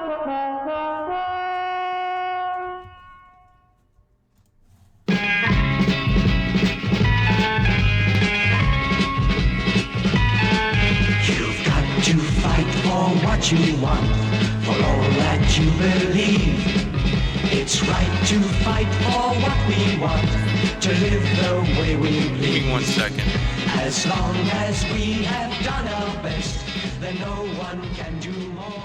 You've got to fight for what you want, for all that you believe. It's right to fight for what we want, to live the way we Give live. me 1 second. As long as we have done our best, then no one can do more.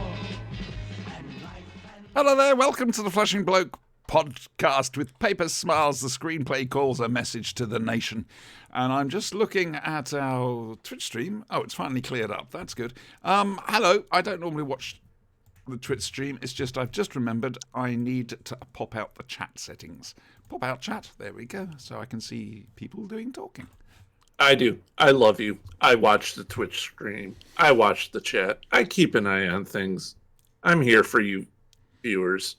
Hello there, welcome to the Flushing Bloke podcast with Paper Smiles. The screenplay calls a message to the nation. And I'm just looking at our Twitch stream. Oh, it's finally cleared up. That's good. Hello, I don't normally watch the Twitch stream. It's just I've just remembered I need to pop out the chat settings. Pop out chat. There we go. So I can see people doing talking. I do. I love you. I watch the Twitch stream. I watch the chat. I keep an eye on things. I'm here for you, viewers.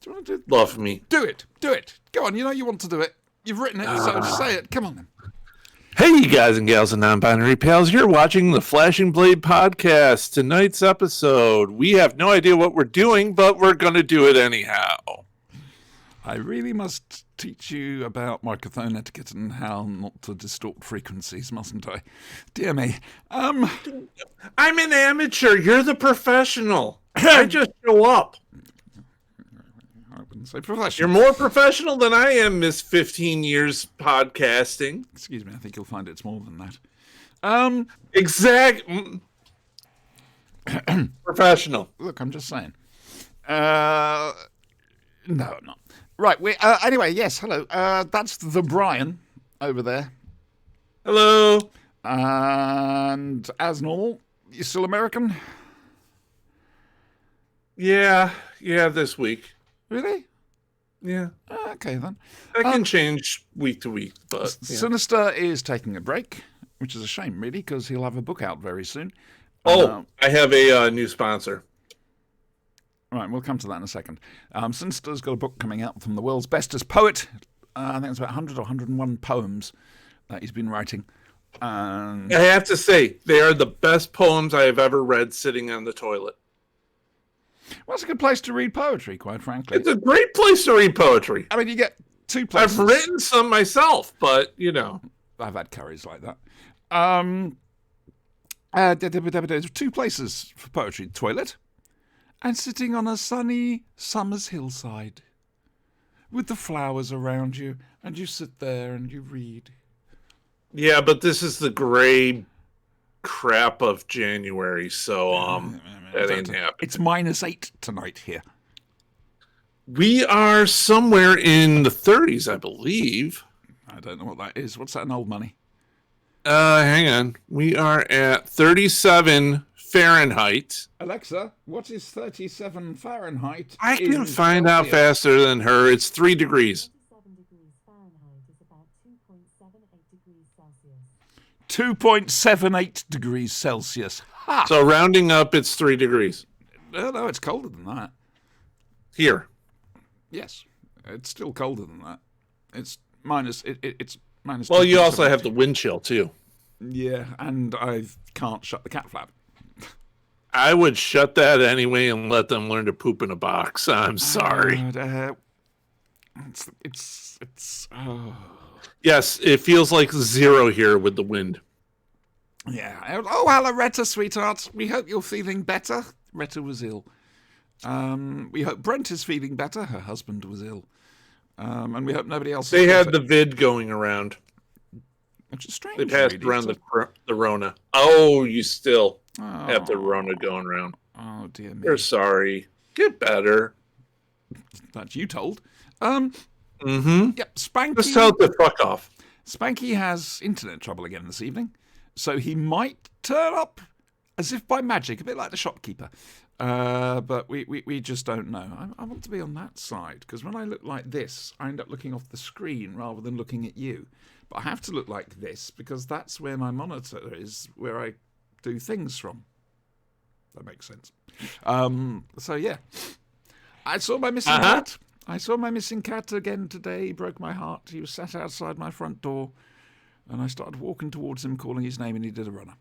Do you want to Love me. do it? Do it. Go on. You know you want to do it. You've written it, so say it. Come on then. Hey, you guys and gals and non-binary pals. You're watching the Flashing Blade podcast. Tonight's episode, we have no idea what we're doing, but we're going to do it anyhow. I really must teach you about microphone etiquette and how not to distort frequencies, mustn't I? Dear me. I'm an amateur. You're the professional. I just show up. I wouldn't say professional. You're more professional than I am, Miss 15 years podcasting. Excuse me, I think you'll find it's more than that. Exact. Professional. Look, I'm just saying. No, I'm not. Right, anyway, yes, hello. That's the Brian over there. Hello. And as normal, you still American? Yeah, this week. Really? Yeah. Okay, then. That can change week to week, but yeah. Sinister is taking a break, which is a shame, really, because he'll have a book out very soon. I have a new sponsor. Right, we'll come to that in a second. Sinister's got a book coming out from the world's bestest poet. I think it's about 100 or 101 poems that he's been writing. And I have to say, they are the best poems I have ever read sitting on the toilet. well, it's a good place to read poetry, quite frankly. It's a great place to read poetry. I mean, you get two places. I've written some myself, but, you know. I've had curries like that. There's two places for poetry: toilet and sitting on a sunny summer's hillside with the flowers around you, and you sit there and you read. Yeah, but this is the gray crap of January, so that ain't happening. It's -8 tonight here. We are somewhere in the 30s, I believe. I don't know what that is. What's that in old money? Hang on. We are at 37 Fahrenheit. Alexa, what is 37 Fahrenheit? I can in find out Celsius? faster than her. It's 3 degrees. 2.78 degrees Celsius. Ha! So rounding up, it's 3 degrees. No, it's colder than that. Here. Yes, it's still colder than that. It's minus. It's minus. Well, you also 2.7. have the wind chill, too. Yeah, and I can't shut the cat flap. I would shut that anyway and let them learn to poop in a box. I'm sorry. It's. Oh. Yes, it feels like 0 here with the wind. Yeah. Oh, hello, Retta, sweetheart. We hope you're feeling better. Retta was ill. We hope Brent is feeling better. Her husband was ill. And we hope nobody else. They had the vid going around. Which is strange. They passed really, around the Rona. Oh, you still have the Oh. Rona going around. Oh, dear me. You're sorry. Get better. That you told. Mm-hmm. Yep, Spanky. Just tell it to fuck off. Spanky has internet trouble again this evening, so he might turn up as if by magic, a bit like the shopkeeper. But we just don't know. I want to be on that side, because when I look like this, I end up looking off the screen rather than looking at you. But I have to look like this, because that's where my monitor is, where I do things from. That makes sense. So, yeah. I saw my missing cat. I saw my missing cat again today. He broke my heart. He was sat outside my front door, and I started walking towards him, calling his name, and he did a runner.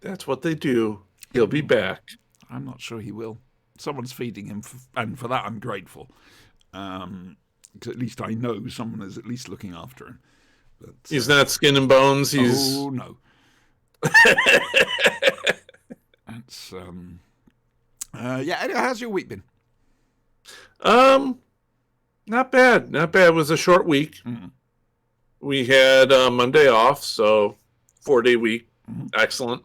That's what they do. He'll be back. I'm not sure he will. Someone's feeding him, and for that I'm grateful. 'Cause at least I know someone is at least looking after him. But, He's not skin and bones. He's oh no. That's yeah. Anyway, how's your week been? Not bad. Not bad. It was a short week. Mm. We had Monday off, so 4-day week. Excellent.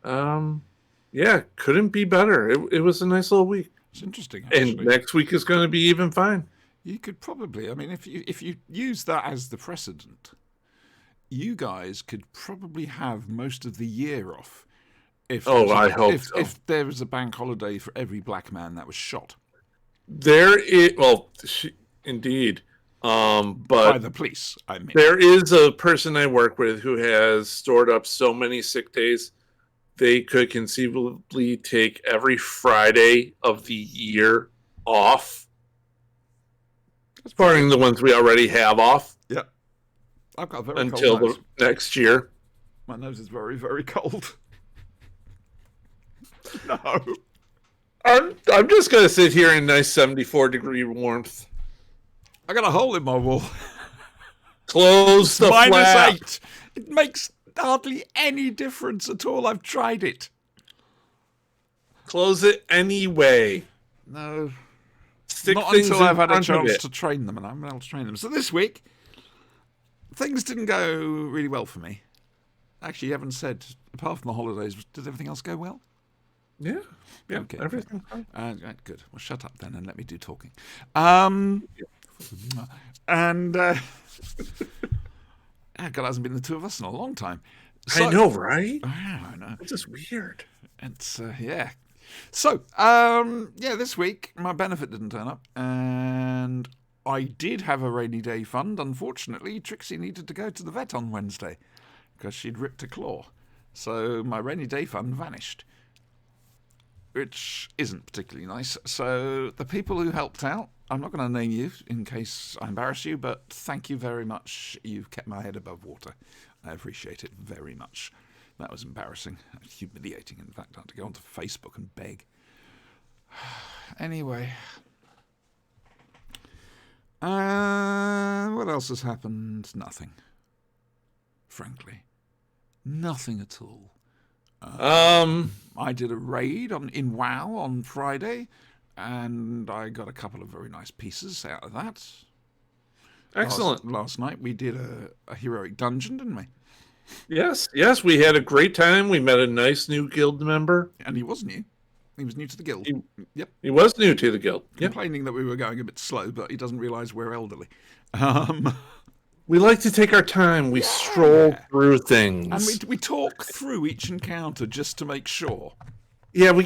Yeah, couldn't be better. It was a nice little week. It's interesting, actually. And next week is going to be even fine. You could probably, I mean, if you use that as the precedent, you guys could probably have most of the year off. I hope so. If there was a bank holiday for every black man that was shot. There is, indeed. By But the police, I mean. there is a person I work with who has stored up so many sick days, they could conceivably take every Friday of the year off, barring the ones we already have off, Yeah. I've got a very until cold nose. the next year. My nose is very, very cold. No. I'm just going to sit here in nice 74-degree warmth. I got a hole in my wall. Close the flap. -8. It makes hardly any difference at all. I've tried it. Close it anyway. No. Stick Not things until in I've had a front of chance it. to train them, and I'm able to train them. So this week, things didn't go really well for me. Actually, you haven't said, apart from the holidays, did everything else go well? Yeah, Okay. everything's fine. Right, good. Well, shut up then and let me do talking. And God, it hasn't been the two of us in a long time. I know, right? I know. It's just weird. It's yeah. So yeah, this week my benefit didn't turn up, and I did have a rainy day fund. Unfortunately, Trixie needed to go to the vet on Wednesday because she'd ripped a claw, so my rainy day fund vanished, which isn't particularly nice. So the people who helped out, I'm not going to name you in case I embarrass you, but thank you very much. You've kept my head above water. I appreciate it very much. That was embarrassing, humiliating. In fact, I had to go onto Facebook and beg. Anyway. What else has happened? Nothing. Frankly. Nothing at all. I did a raid in WoW on Friday, and I got a couple of very nice pieces out of that. Excellent. Last night we did a heroic dungeon, didn't we? Yes, we had a great time. We met a nice new guild member. And he was new. He was new to the guild. Yep. He was new to the guild. Yep. Complaining that we were going a bit slow, but he doesn't realise we're elderly. We like to take our time. We stroll through things. And we talk through each encounter just to make sure. Yeah, we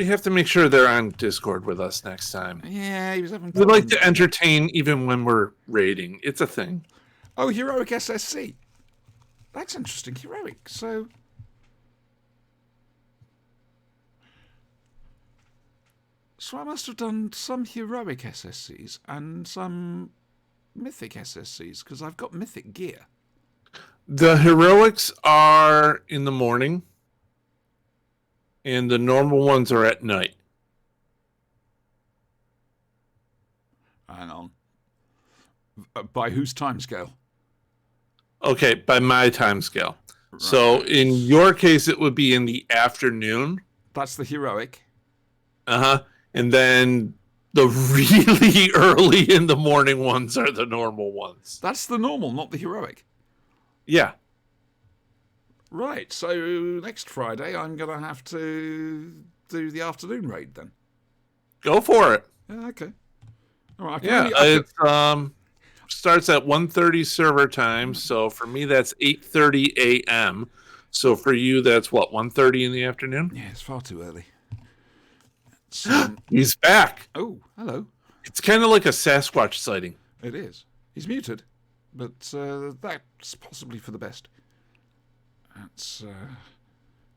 have to make sure they're on Discord with us next time. Yeah, he was having We fun. like to entertain even when we're raiding. It's a thing. Oh, heroic SSC. That's interesting. Heroic. So I must have done some heroic SSCs and some mythic SSCs because I've got mythic gear. The heroics are in the morning, and the normal ones are at night. Hang on. By whose timescale? Okay, by my time scale. Right. So in your case, it would be in the afternoon. That's the heroic. Uh-huh. And then the really early in the morning ones are the normal ones. That's the normal, not the heroic. Yeah. Right, so next Friday I'm going to have to do the afternoon raid then. Go for it. Yeah, okay. All right. It starts at 1:30 server time, so for me that's 8:30 a.m. So for you that's what, 1:30 in the afternoon? Yeah, it's far too early. He's back. Oh, hello. It's kind of like a Sasquatch sighting. It is. He's muted, but that's possibly for the best.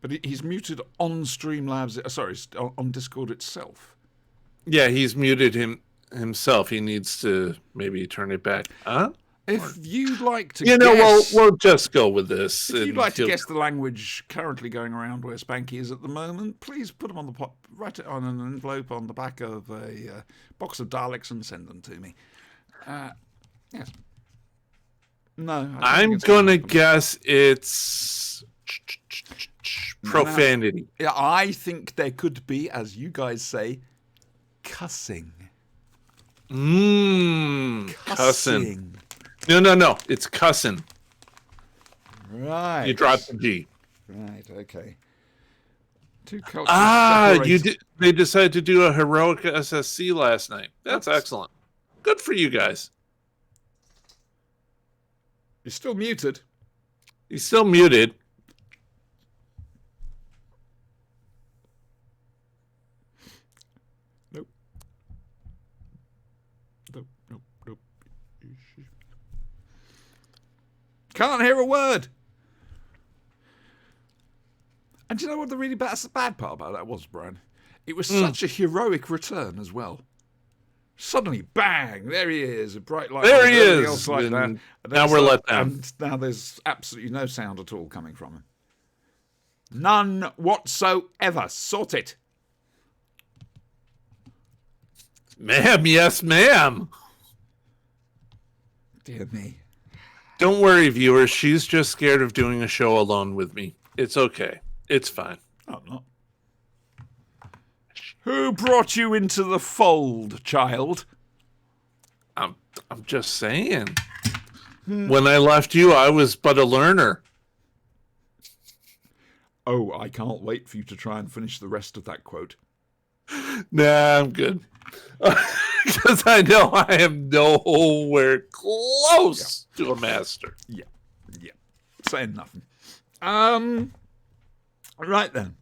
But he's muted on Streamlabs. Sorry, on Discord itself. Yeah, he's muted himself. He needs to maybe turn it back. Huh? If you'd like to You know, guess... we'll just go with this. If you'd like to until- guess the language currently going around where Spanky is at the moment, please put them on the write it on an envelope on the back of a box of Daleks and send them to me. Yes. No. I don't think I'm it's gonna happen. guess it's profanity. Yeah, I think there could be, as you guys say, cussing. Cussing. Cussing. No. It's cussing. Right. You dropped the G. Right. Okay. Two cultures. You separated. did. They decided to do a heroic SSC last night. That's excellent. Good for you guys. You're still muted. He's still muted. Nope. Nope. Can't hear a word. And do you know what the really bad part about that was, Brian? It was such a heroic return as well. Suddenly, bang! There he is, a bright light. There he everything is, else like and that. And now then we're let down. And now there's absolutely no sound at all coming from him. None whatsoever. Sort it. Ma'am, yes, ma'am. Dear me. Don't worry, viewers. She's just scared of doing a show alone with me. It's okay. It's fine. I'm not. Who brought you into the fold, child? I'm just saying. When I left you, I was but a learner. Oh, I can't wait for you to try and finish the rest of that quote. Nah, I'm good. Because I know I am nowhere close to a master. Yeah. Saying nothing. Right then.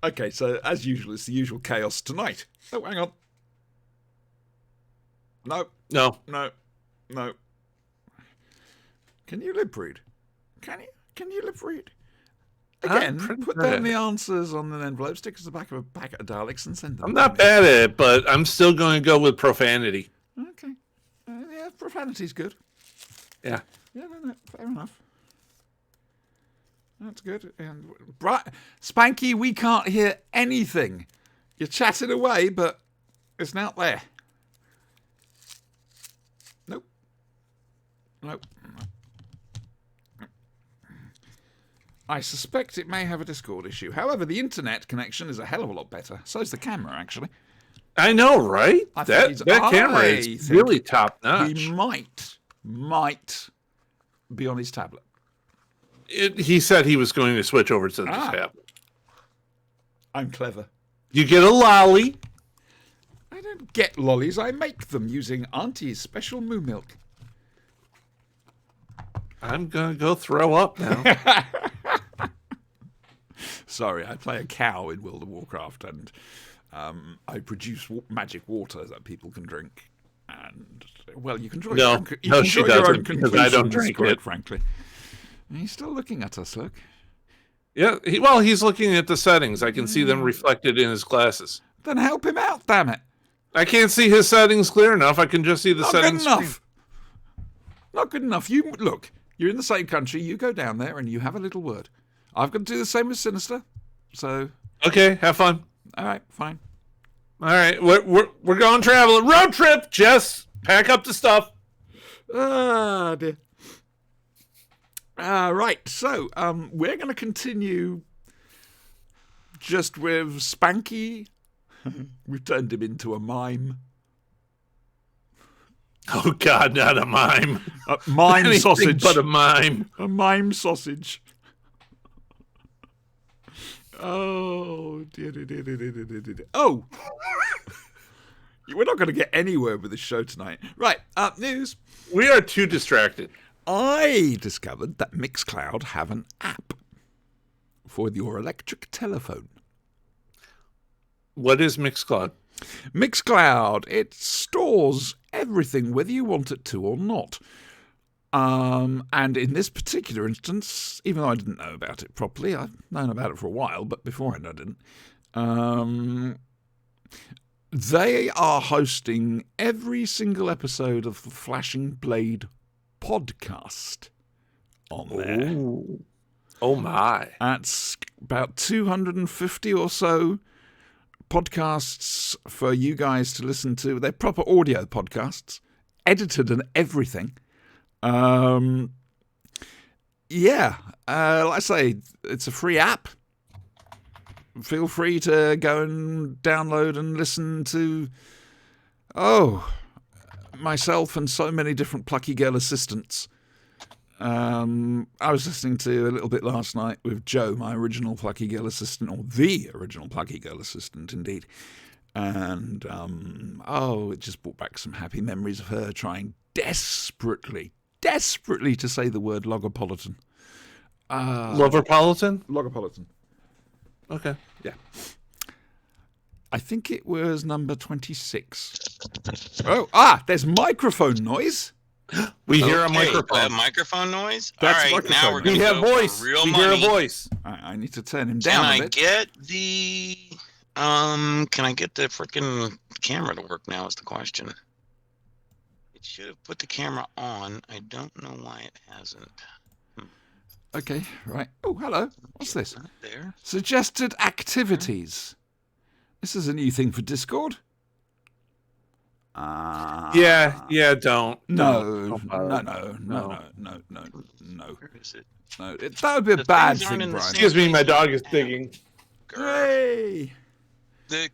Okay, so as usual, it's the usual chaos tonight. Oh, hang on. No. No. Can you lip read? Can you lip read? I'm Again, pretty put good at down it. the answers on an envelope, stick us the back of a packet of Daleks and send them. I'm to not me. bad at it, but I'm still going to go with profanity. Okay. Yeah, profanity's good. Yeah. Yeah, no, fair enough. That's good. And Spanky, we can't hear anything. You're chatting away, but it's not there. Nope. I suspect it may have a Discord issue. However, the internet connection is a hell of a lot better. So's the camera, actually. I know, right? I think That camera I is think really top notch. He might be on his tablet. He said he was going to switch over to the tablet. I'm clever. You get a lolly. I don't get lollies. I make them using Auntie's special moo milk. I'm going to go throw up now. Sorry, I play a cow in World of Warcraft, and I produce magic water that people can drink. And well, you can draw your own, you can she draw your own doesn't, because I don't conclusions, drink quite it. frankly. And he's still looking at us. Look. Yeah, he's looking at the settings. I can see them reflected in his glasses. Then help him out, damn it! I can't see his settings clear enough. I can just see the Not good settings. enough. Not good enough. You look. You're in the same country. You go down there and you have a little word. I've got to do the same with Sinister. So, Okay, have fun. all right, fine. All right, we're going traveling. Road trip, Jess. Pack up the stuff. Ah, dear. Right, so we're going to continue just with Spanky. We've turned him into a mime. Oh God, not a mime. A mime Anything sausage. but a mime. A mime sausage. Oh, dear. Oh! We're not going to get anywhere with this show tonight. Right, news. We are too distracted. I discovered that Mixcloud have an app for your electric telephone. What is Mixcloud? Mixcloud, it stores everything, whether you want it to or not. And in this particular instance, even though I didn't know about it properly, I've known about it for a while, but beforehand I didn't. They are hosting every single episode of the Flashing Blade podcast on there. Ooh. Oh my. That's about 250 or so podcasts for you guys to listen to. They're proper audio podcasts, edited and everything. Like I say, it's a free app. Feel free to go and download and listen to, myself and so many different plucky girl assistants. I was listening to a little bit last night with Joe, my original plucky girl assistant, or the original plucky girl assistant, indeed. And, it just brought back some happy memories of her trying desperately to say the word logopolitan. Loverpolitan? Logopolitan. Okay. Yeah. I think it was number 26. There's microphone noise. We hear a Okay, microphone. A microphone noise? That's All right, microphone now we're noise. going We to have go voice. for real We money. hear a voice. I need to turn him Can down I a bit. get the freaking camera to work now is the question. It should have put the camera on. I don't know why it hasn't. Okay, right. Oh, hello. What's this? Not there. Suggested activities. This is a new thing for Discord. Yeah, don't. No. Don't bother. No. Where is it? No, that would be a The bad things aren't thing, in the Brian. same- Excuse me, my dog is digging. Grr. Hey! The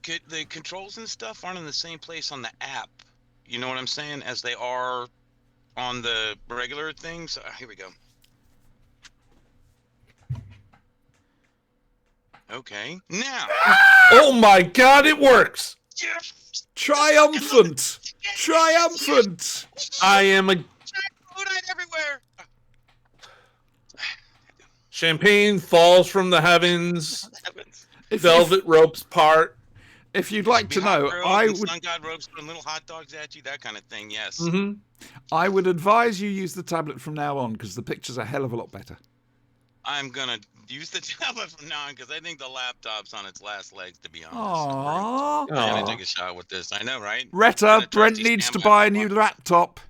controls and stuff aren't in the same place on the app. You know what I'm saying? As they are on the regular things. Here we go. Okay. Now. Oh my god, it works! Yes! Triumphant! Triumphant! I am a Foodite everywhere. champagne falls from the heavens, If, velvet ropes part. if you'd like to know, I would Sun God ropes throwing little hot dogs at you, that kind of thing. Yes. Mm-hmm. I would advise you use the tablet from now on because the picture's a hell of a lot better. I'm gonna use the tablet from now on because I think the laptop's on its last legs. To be honest. Aww. I'm gonna Aw. take a shot with this. I know, right? Retta, Gonna Brent trust you, needs to Sam, buy a with new one. laptop.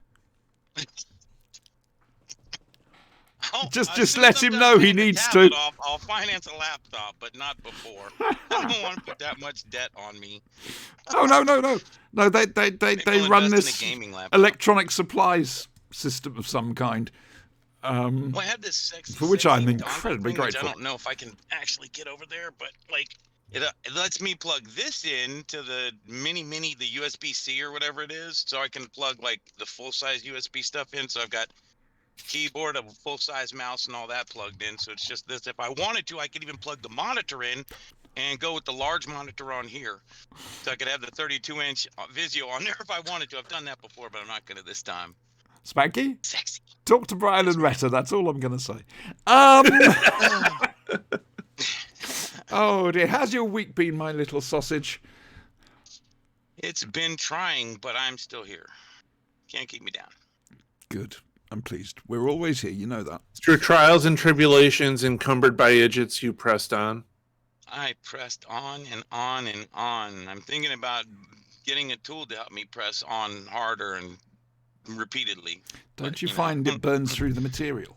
Oh, Just as let soon as him I'm know done he paying the needs tablet to. off, I'll finance a laptop, but not before. I don't want to put that much debt on me. Oh no! No, they Maybe I'll run invest in this a gaming laptop. electronic supplies system of some kind. Well, I have this sexy, For which I'm sexy dongle incredibly thing, which grateful. I don't know if I can actually get over there, but like it lets me plug this in to the the USB-C or whatever it is, so I can plug like the full-size USB stuff in. So I've got keyboard, a full-size mouse, and all that plugged in. So it's just this. If I wanted to, I could even plug the monitor in and go with the large monitor on here, so I could have the 32-inch Vizio on there if I wanted to. I've done that before, but I'm not gonna this time. Spanky, Sexy. talk to Brian and Retta. That's all I'm going to say. Oh dear, how's your week been, my little sausage? It's been trying, but I'm still here. Can't keep me down. Good. I'm pleased. We're always here. You know that. Through trials and tribulations encumbered by idiots, you pressed on. I pressed on and on and on. I'm thinking about getting a tool to help me press on harder and repeatedly. Don't But, you know, find it burns through the material?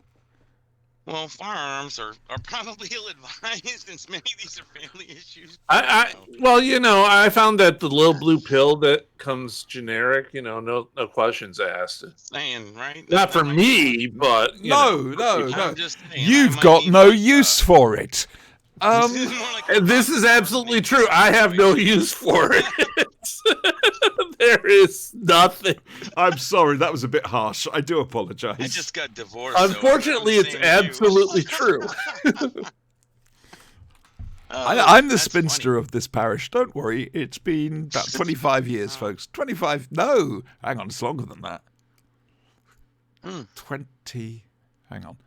Well, firearms are probably ill-advised, and many of these are family issues. I found that the little blue pill that comes generic, no questions asked. Saying, right? Not for my- me, but No. I'm just saying, I You've might got need no like, use for it. this is more like a and this is absolutely true. I have no use for it. There is nothing. I'm sorry, that was a bit harsh. I do apologise. I just got divorced. so Unfortunately, I'm it's the same as you. absolutely true. I'm the That's spinster of this parish. Don't worry. It's been about 25 years, folks. 25. No. Hang on. It's longer than that. 20. Hang on.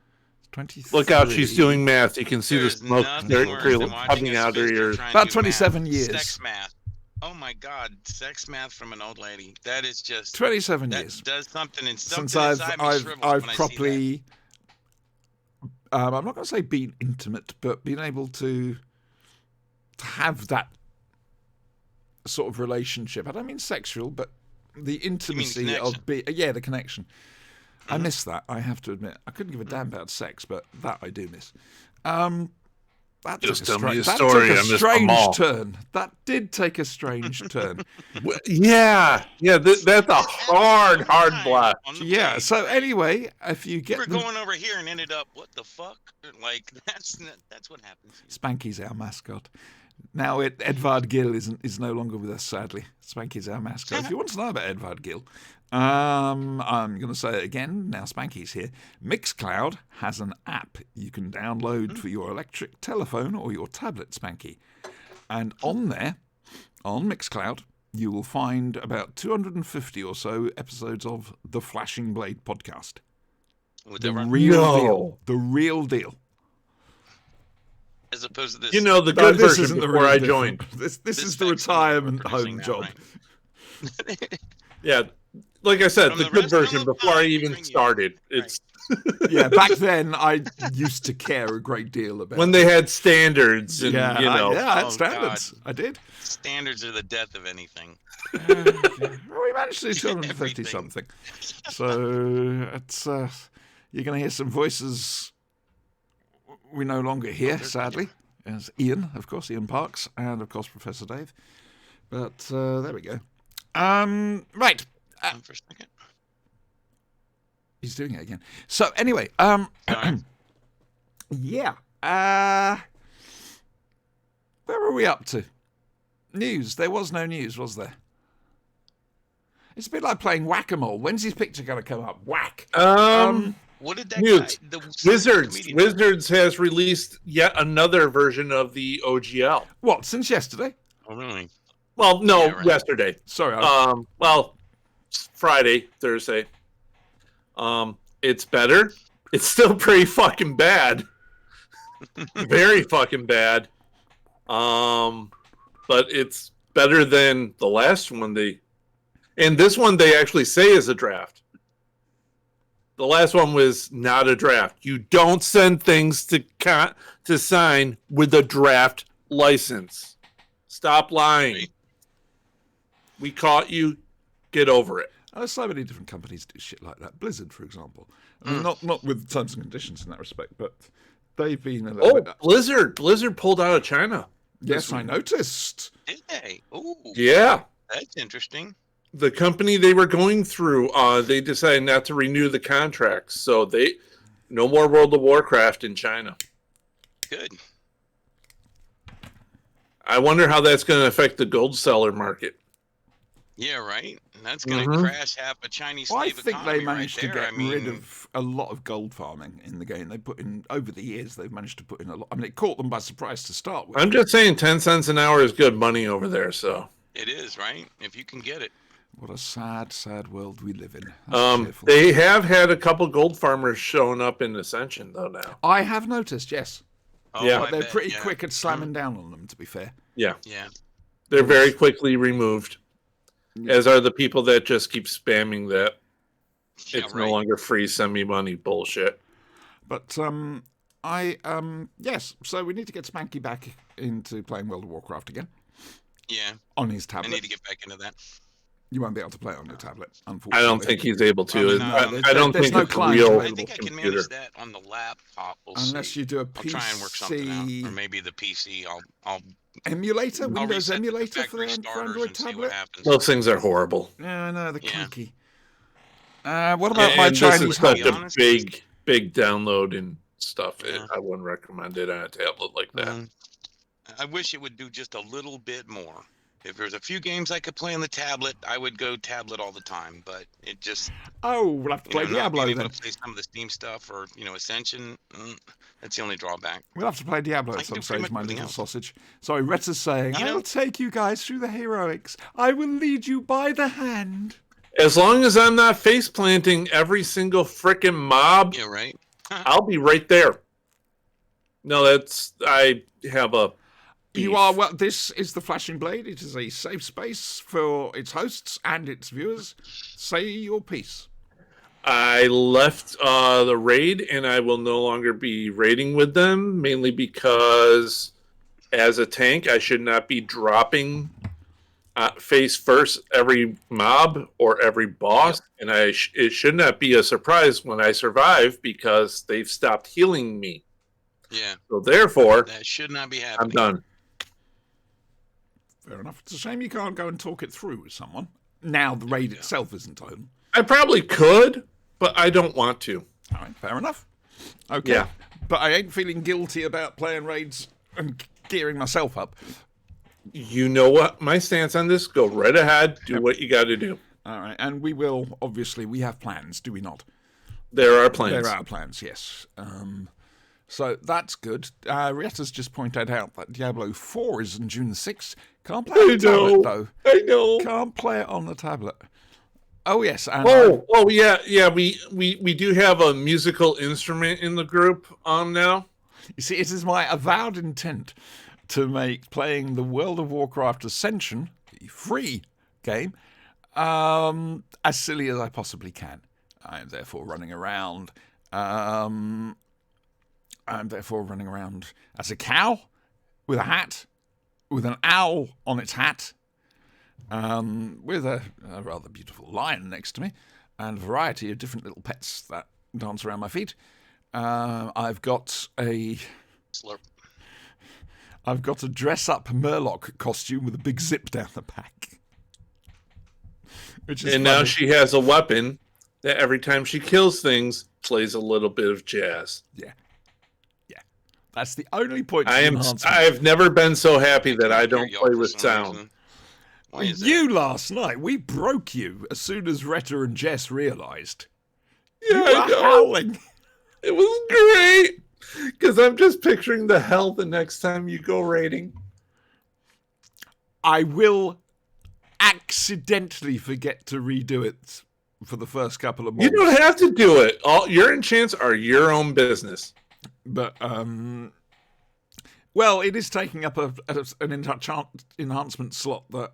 23. Look out, she's doing math. You can see the There's smoke nothing worse than watching coming a out of her sister ears. trying to About do 27 math. years. Sex math. Oh my God, sex math from an old lady. That is just 27 that years. does something and something Since inside me I've shrivels I've when I see properly, I'm not going to say been intimate, but been able to have that sort of relationship. I don't mean sexual, but the intimacy connection? of the connection. I miss that. I have to admit, I couldn't give a damn about sex, but that I do miss. That Just took tell me a that story. took I a miss them strange all. turn. That did take a strange turn. Yeah. That's a hard block. On the Yeah. page, So right? anyway, if you get We're them, going over here and ended up, what the fuck? Like that's what happens. Spanky's our mascot. Now Edvard Gill is no longer with us, sadly. Spanky's our mascot. If you want to know about Edvard Gill, I'm going to say it again. Now Spanky's here. Mixcloud has an app you can download for your electric telephone or your tablet, Spanky. And on there, on Mixcloud, you will find about 250 or so episodes of the Flashing Blade podcast. With The the real No. deal. The real deal. as opposed to this. You know, the No, good this version isn't the before real I deal. joined. This this is the vaccine we're retirement producing home now, job. right? Yeah. Like I said, From the the good rest of version the before I time, even bring you- started. Right. It's Yeah, back then I used to care a great deal about when they had standards and, yeah, you know. I had Oh, standards. I did. Standards are the death of anything. Well, we managed to do 250 Everything. something. So it's you're going to hear some voices we no longer hear, sadly. As Ian, of course, Ian Parks, and of course Professor Dave. But there we go. Right. For a second. He's doing it again. So anyway, Alright. yeah. Where were we up to? News. There was no news, was there? It's a bit like playing whack-a-mole. When's his picture going to come up? Whack. What did that Mute. guy? The Wizards. comedian- Wizards has released yet another version of the OGL. What, since yesterday? Oh, really? Well, no, Yeah, right. yesterday. Sorry. Well, Friday, Thursday. It's better. It's still pretty fucking bad. Very fucking bad. But it's better than the last one and this one they actually say is a draft. The last one was not a draft. You don't send things to sign with a draft license. Stop lying. Right. We caught you. Get over it. So many different companies do shit like that. Blizzard, for example. I mean, not with terms and conditions in that respect, but they've been a little bit... Blizzard. Blizzard pulled out of China. Yes, I noticed. Did they? Oh, Yeah. that's interesting. The company they were going through, they decided not to renew the contracts. So no more World of Warcraft in China. Good. I wonder how that's going to affect the gold seller market. Yeah, right. And that's going to Mhm. crash half a Chinese Well, I slave think economy they managed right to there. get I mean, rid of a lot of gold farming in the game. They put in, over the years, they've managed to put in a lot. I mean, it caught them by surprise to start with. I'm just saying 10 cents an hour is good money over there. So it is, right? If you can get it. What a sad, sad world we live in. That's cheerful. they have had a couple gold farmers showing up in Ascension, though, now. I have noticed, yes. Oh, Yeah. I But they're bet, pretty yeah. quick at slamming down on them, to be fair. Yeah. Yeah. They're very quickly removed, as are the people that just keep spamming that. Yeah, It's right. no longer free, send me money bullshit. But yes, so we need to get Spanky back into playing World of Warcraft again Yeah. on his I tablet. need to get back into that. You won't be able to play it on your tablet, I unfortunately. don't think he's able to. Probably not. I don't There's think no it's client real available. I think I can computer. manage that on the laptop. We'll Unless see. you do a I'll try and work something out, PC or maybe the PC. I'll emulator, Windows reset the emulator for factory the starters Android and see what tablet. happens. Those things are horrible. Yeah, I know, they're Yeah. clunky. What about my And this Chinese is such To home? be a honest, big download and stuff. Yeah. I wouldn't recommend it on a tablet like that. I wish it would do just a little bit more. If there's a few games I could play on the tablet, I would go tablet all the time. But it just, Oh, we'll have to play not Diablo being then. able to play some of the Steam stuff or Ascension, that's the only drawback. We'll have to play Diablo I at can some do pretty stage, much my everything little else. sausage. Sorry, Retta's saying, You I know- will take you guys through the heroics. I will lead you by the hand. As long as I'm not face planting every single frickin' mob, Yeah, right. I'll be right there. No, I have a. You beef. are, well, this is the Flashing Blade. It is a safe space for its hosts and its viewers. Say your piece. I left the raid, and I will no longer be raiding with them, mainly because as a tank, I should not be dropping face first every mob or every boss, and it should not be a surprise when I survive because they've stopped healing me. Yeah. So therefore, That should not be I'm happening. done. Fair enough. It's a shame you can't go and talk it through with someone. Now the raid itself isn't open. I probably could, but I don't want to. All right, fair enough. Okay. Yeah. But I ain't feeling guilty about playing raids and gearing myself up. You know what? My stance on this, go right ahead, do what you got to do. All right, and we will, obviously, we have plans, do we not? There are plans. There are plans, yes. So that's good. Rietta's just pointed out that Diablo 4 is on June the 6th. Can't play it on the tablet, though. I know. Can't play it on the tablet. Oh, yes. And yeah. We do have a musical instrument in the group now. you see, it is my avowed intent to make playing the World of Warcraft Ascension, the free game, as silly as I possibly can. I am therefore running around. I'm therefore running around as a cow with a hat, with an owl on its hat, with a rather beautiful lion next to me, and a variety of different little pets that dance around my feet. I've got a Slurp. dress-up Murloc costume with a big zip down the back. Which is And now funny. she has a weapon that every time she kills things, plays a little bit of jazz. Yeah. That's the only point. I've never been so happy that I don't Y'all play for with some sound. reason. Why is that? You last night, we broke you as soon as Retta and Jess realised. Yeah, You I were know. howling. It was great. Because I'm just picturing the hell the next time you go raiding. I will accidentally forget to redo it for the first couple of You months. don't have to do it. All your enchants are your own business. But, well, it is taking up an enhancement slot that,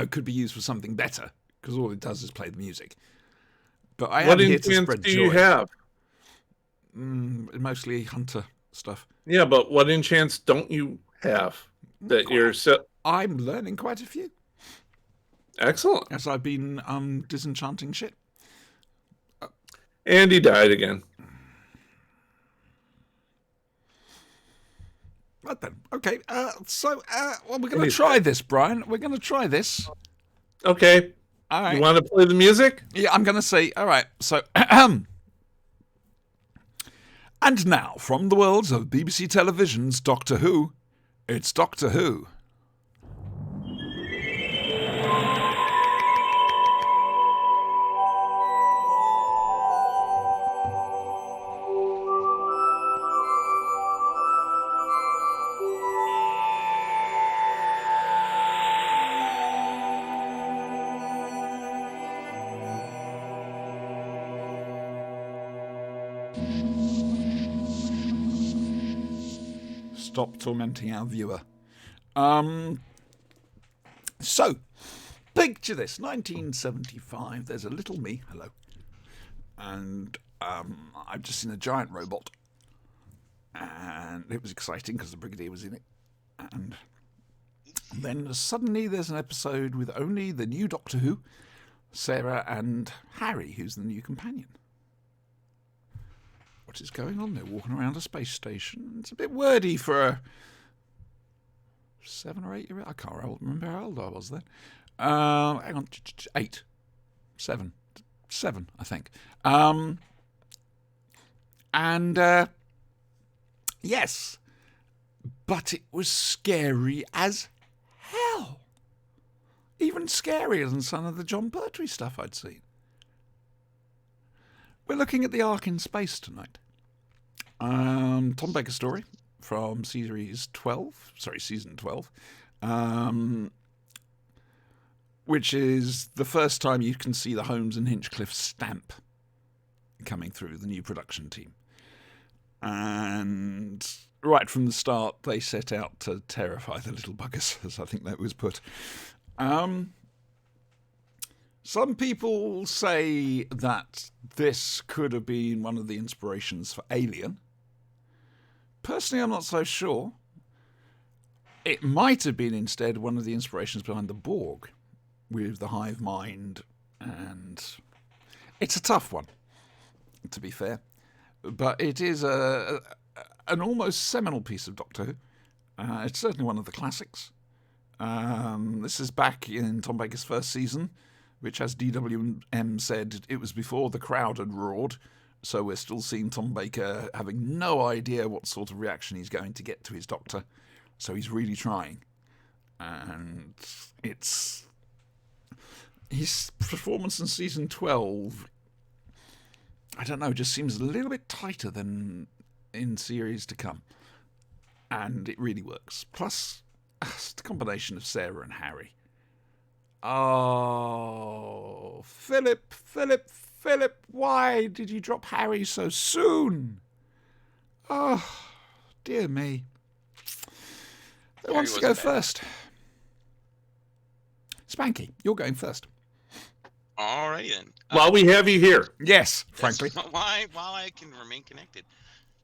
could be used for something better, because all it does is play the music. But I What am here to enchants spread do joy. you have? Mostly hunter stuff. Yeah, but what enchants don't you have that you're I'm learning quite a few excellent? as I've been disenchanting shit. And he died again. Right then. Okay. So we're going to try this, Brian. We're going to try this. Okay. All right. You want to play the music? Yeah, I'm going to say. All right. So, and now from the worlds of BBC Television's Doctor Who, it's Doctor Who. Stop tormenting our viewer. So, picture this, 1975, there's a little me, hello, and I've just seen a giant robot, and it was exciting because the Brigadier was in it, and then suddenly there's an episode with only the new Doctor Who, Sarah and Harry, who's the new companion. What is going on? They're walking around a space station. It's a bit wordy for a 7 or 8 year old. I can't remember how old I was then. Hang on, 8, 7, I think. Yes, but it was scary as hell. Even scarier than some of the John Pertwee stuff I'd seen. We're looking at the Ark in Space tonight. Tom Baker story from season 12, which is the first time you can see the Holmes and Hinchcliffe stamp coming through the new production team. And right from the start, they set out to terrify the little buggers, as I think that was put. Some people say that this could have been one of the inspirations for Alien. Personally, I'm not so sure. It might have been instead one of the inspirations behind the Borg, with the hive mind, and it's a tough one, to be fair, but it is an almost seminal piece of Doctor Who. It's certainly one of the classics. This is back in Tom Baker's first season, which, as DWM said, it was before the crowd had roared, so we're still seeing Tom Baker having no idea what sort of reaction he's going to get to his Doctor, so he's really trying. And his performance in season 12, I don't know, just seems a little bit tighter than in series to come. And it really works. Plus, it's the combination of Sarah and Harry. Oh, Philip, why did you drop Harry so soon? Oh, dear me. Who wants to go first? Spanky, you're going first. All right then. While we have you here. Yes, frankly. While I can remain connected.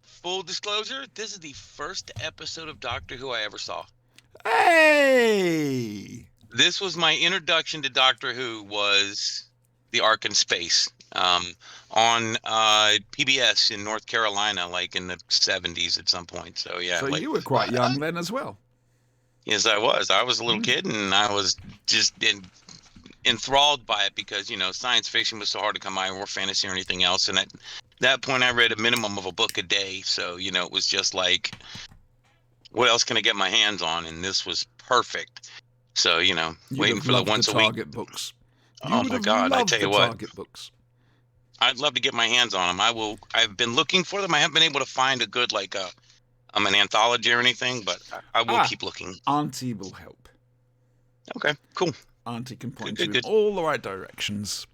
Full disclosure, this is the first episode of Doctor Who I ever saw. Hey! This was my introduction to Doctor Who, was the Ark in Space on PBS in North Carolina, like in the 70s at some point. So yeah. So like, you were quite young then as well. Yes, I was. I was a little kid, and I was just enthralled by it because, science fiction was so hard to come by, or fantasy or anything else. And at that point, I read a minimum of a book a day. So, it was just like, what else can I get my hands on? And this was perfect. So, waiting for the once a week. Target books. Oh my God! I tell you what, Target books. I'd love to get my hands on them. I've been looking for them. I haven't been able to find a good an anthology or anything, but I will keep looking. Auntie will help. Okay, cool. Auntie can point Good. you in all the right directions.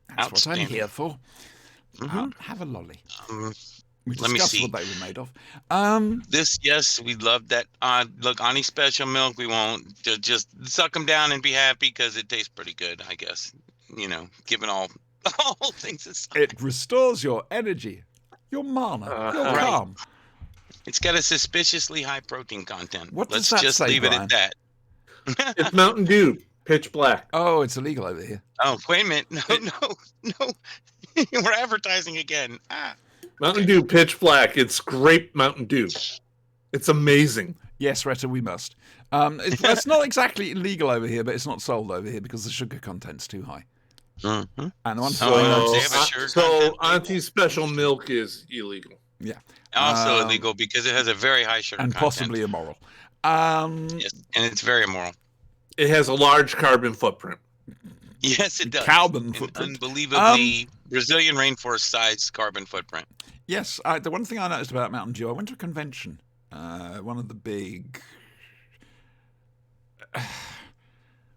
That's what I'm Outstanding. here for. Mhm. Have a lolly. We let me discussed see. what they were made of. Yes, we love that. Look, Ani Special Milk, we won't just suck them down and be happy because it tastes pretty good, I guess. Given all things aside. It restores your energy, your mana, your Right. calm. It's got a suspiciously high protein content. What does Let's that just say, leave Brian? it at that. It's Mountain Dew, pitch black. Oh, it's illegal over here. Oh, wait a minute. No. We're advertising again. Mountain Dew, pitch black. It's grape Mountain Dew. It's amazing. Yes, Retta, we must. It's not exactly illegal over here, but it's not sold over here because the sugar content's too high. Mm-hmm. And the one Oh, thing- no, they have a sugar content. Auntie's Special Milk is illegal. yeah, Also Um, illegal because it has a very high sugar and content. possibly immoral. Yes, and it's very immoral. It has a large carbon footprint. Yes, it does. Carbon An footprint. unbelievably Brazilian rainforest-sized carbon footprint. Yes, the one thing I noticed about Mountain Dew, I went to a convention, one of the big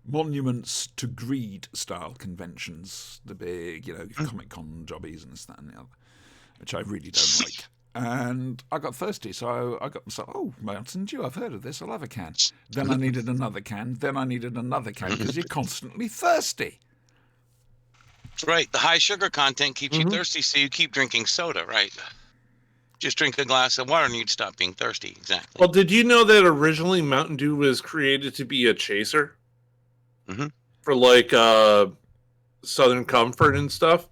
monuments to greed style conventions, the big, Comic Con jobbies and this, that, and the other, which I really don't like. And I got thirsty, so I got myself, Mountain Dew, I've heard of this, I'll have a can. Then I needed another can, then I needed another can, because you're constantly thirsty. That's right. The high sugar content keeps you thirsty, so you keep drinking soda, right? Just drink a glass of water and you'd stop being thirsty. Exactly. Well, did you know that originally Mountain Dew was created to be a chaser? Mhm. For Southern Comfort and stuff?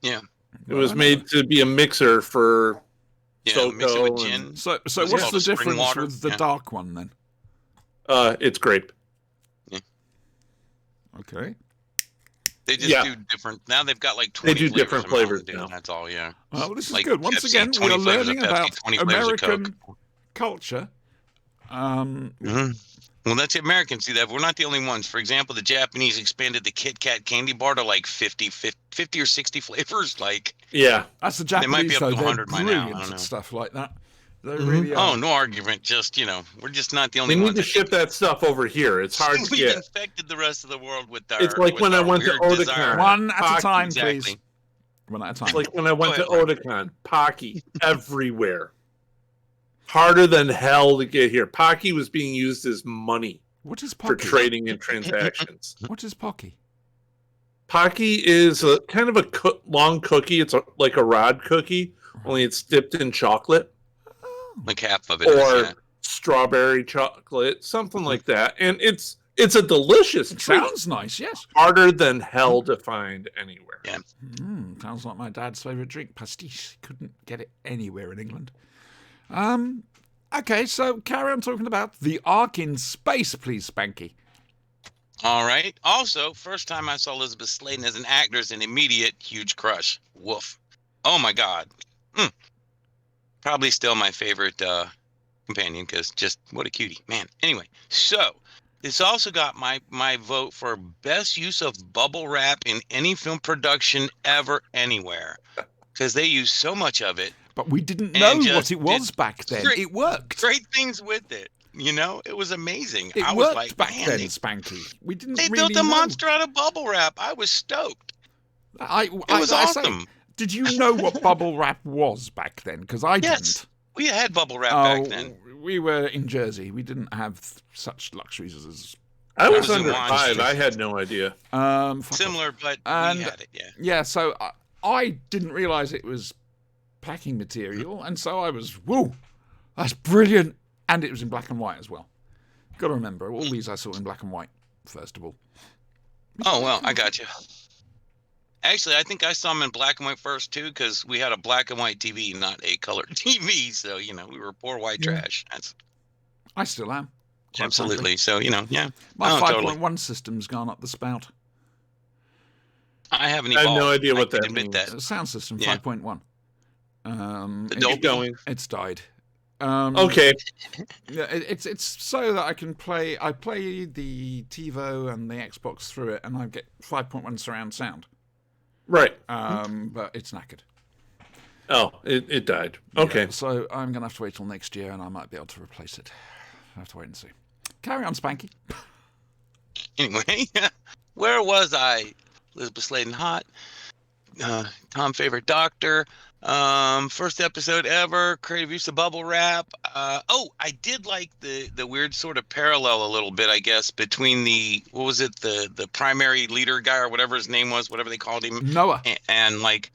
Yeah. It was made to be a mixer for Yeah, mix it with SoCo gin. and- So It's what's called the a spring difference water, with the yeah. dark one then? It's grape. Okay. They just Yeah. do different. Now they've got like 20 do different of Mountain flavors Dew, now. That's all, yeah. Well, this is Like good. Once Pepsi, again, we 20 are flavors of learning Pepsi, about 20 flavors of Coke. American culture. Well, that's the Americans do that. But we're not the only ones. For example, the Japanese expanded the Kit Kat candy bar to like 50 or 60 flavors. Like, Yeah. That's the They might be Japanese, up though. to They're 100 by now, I brilliant don't at know. stuff like that. They really oh, are. no argument. Just, we're just not the only We need ones. to ship that stuff over here. It's hard to We've get. infected the rest of the world with our. It's like with when I our went to weird Otakon. desire. One at a Hockey, time, exactly. please. One at a time. It's like when I went to Go ahead, Otakon. Pocky everywhere. Harder than hell to get here. Pocky was being used as money What is for Pocky? trading and transactions. What is Pocky? Pocky is a kind of a long cookie. It's like a rod cookie, only it's dipped in chocolate Like half of it. or is, yeah. strawberry chocolate, something like that. And it's a delicious It treat. sounds nice, yes. Harder than hell to find anywhere. Yeah. Sounds like my dad's favourite drink, pastis. Couldn't get it anywhere in England. Okay, so carry on talking about the Ark in Space, please, Spanky. All right. Also, first time I saw Elizabeth Sladen as an actor is an immediate huge crush. Woof. Oh my God. Probably still my favorite companion because just what a cutie, man. Anyway, so this also got my vote for best use of bubble wrap in any film production ever, anywhere, because they use so much of it. But we didn't And know what just it was did back then. great- It worked. Great things with it. You know, it was amazing. It I was worked like, back man, then, they, Spanky. We didn't they really built a know. monster out of bubble wrap. I was stoked. It was awesome. Did you know what bubble wrap was back then? Because I Yes. didn't. We had bubble wrap Oh, back then. we were in Jersey. We didn't have such luxuries as. I was was in under Wine 5. Street. I had no idea. Fuck off. Similar, but And- we had it, yeah. Yeah, so I didn't realise it was packing material, and so I was, whoa, that's brilliant. And it was in black and white as well. Got to remember, all these I saw in black and white, first of all. Oh, well, I got you. Actually, I think I saw them in black and white first, too, because we had a black and white TV, not a colored TV. So, you know, we were poor white trash. That's I still am. quite absolutely. frankly. So, you know, yeah. My Oh, 5.1 totally. system's gone up the spout. I haven't I have evolved. no idea what can that admit means. that. Sound system Yeah. 5.1. The It- Dolby. Keep going. It's died. Okay. Yeah, it's so that I can play. I play the TiVo and the Xbox through it, and I get 5.1 surround sound. Right. But it's knackered. Oh, it died. Okay. Yeah, so I'm gonna have to wait till next year, and I might be able to replace it. I have to wait and see. Carry on, Spanky. Anyway, where was I? Elizabeth Sladen hot. Tom favorite doctor. First episode ever. Creative use of bubble wrap. I did like the weird sort of parallel a little bit, I guess, between the primary leader guy or whatever his name was, whatever they called him, Noah. and like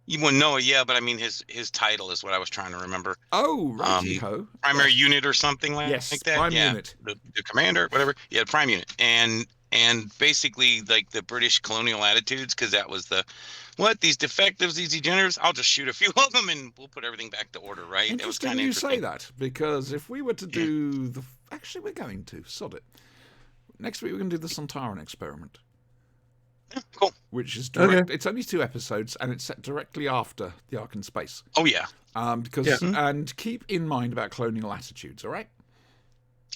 you wouldn't know, yeah, but I mean his title is what I was trying to remember. Oh, righty ho. Primary unit or something like Yes, that. prime yeah. unit. The commander, whatever. Yeah, prime unit, and basically like the British colonial attitudes, because that was these defectives, these degenerates. I'll just shoot a few of them and we'll put everything back to order, right? It was Interesting kind of you interesting. say that, because if we were to do the... Actually, we're going to. Sod it. Next week, we're going to do the Sontaran experiment, Yeah, cool. which is direct. Okay. It's only 2 episodes, and it's set directly after the Ark in Space. Oh yeah. And keep in mind about colonial attitudes, all right?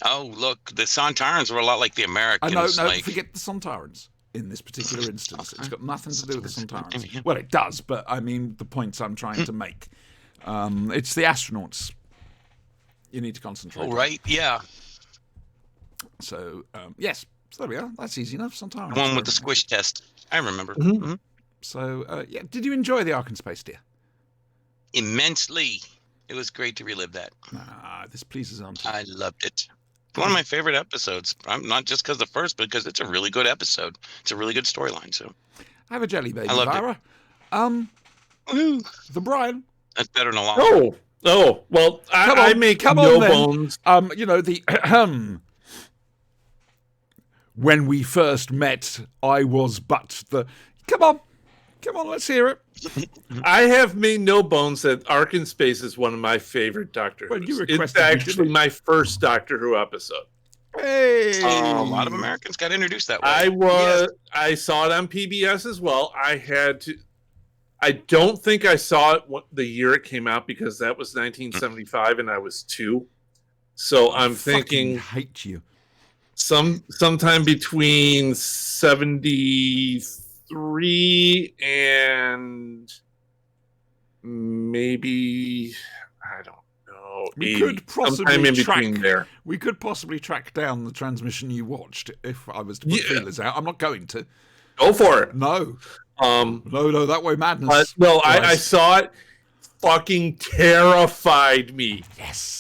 Oh look, the Sontarans were a lot like the I Americans. know, like, forget the Sontarans in this particular instance. It's got nothing to do with the Sontarans. Yeah. Well, it does, but I mean the points I'm trying to make. It's the astronauts you need to concentrate oh on. right, yeah. So, yes. So there we are. That's easy enough. Sontarans. The one with the squish test. I remember. Mhm. So, yeah. Did you enjoy the Ark in Space, dear? Immensely. It was great to relive that. Ah, this pleases Auntie. I loved it. One of my favorite episodes. I'm not just because the first, but because it's a really good episode. It's a really good storyline. So Have a jelly baby, I loved it. Vara. woo, The Brian. that's better than a lot. Oh. Well, Come I on, make come no on then. bones. You know, the when we first met, I was but the... Come on, let's hear it. I have made no bones that Ark in Space is one of my favorite Doctor Well, Who's. you It's requested me, actually didn't you? my first Doctor Who episode. Hey! A lot of Americans got introduced that way. I saw it on PBS as well. I don't think I saw it the year it came out because that was 1975 and I was 2. So I'm thinking Fucking hate you. sometime between 73 and maybe I don't know. We 80, could possibly sometime in track- between there. We could possibly track down the transmission you watched if I was to put Yeah. feelers out. I'm not going to. Go for it. No, Um, that way madness. but no, I Guys. saw it. Fucking terrified me. Yes.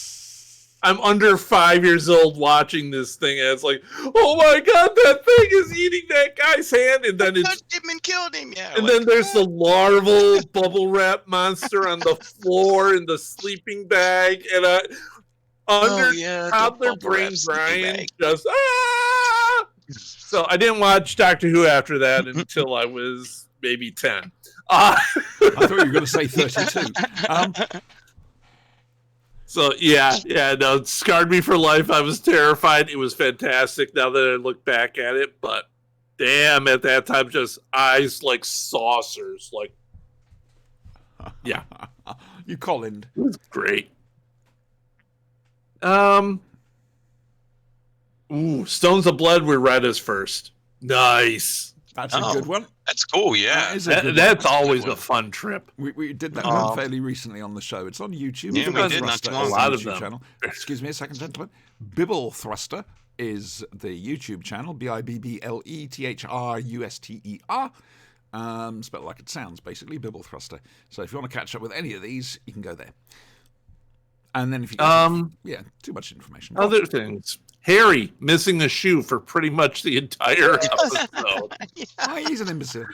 I'm under 5 years old watching this thing, and it's like, oh my god, that thing is eating that guy's hand, and then it's Touched him and killed him. Yeah. and like, then there's the larval bubble wrap monster on the floor in the sleeping bag, and under yeah, the toddler bubble brain wrap sleeping Brian bag. just So I didn't watch Doctor Who after that until I was maybe 10. I thought you were going to say 32. So yeah, no, it scarred me for life. I was terrified. It was fantastic now that I look back at it, but damn, at that time, just eyes like saucers. Like, yeah, You Colin. it was great. Stones of Blood were read as first. Nice. That's a Oh. good one. That's cool. Yeah. That is a good one. That's always a fun trip. We did that Oh. one fairly recently on the show. It's on YouTube. Yeah, we Bibble did not Thruster too is long the ago. A lot of YouTube them. channel. Excuse me a second, gentlemen. Bibble Thruster is the YouTube channel. BIBBLETHRUSTER. Spelled like it sounds, basically. Bibble Thruster. So if you want to catch up with any of these, you can go there. And then if you too much information. Other things. Harry missing a shoe for pretty much the entire episode. Oh, he's an imbecile.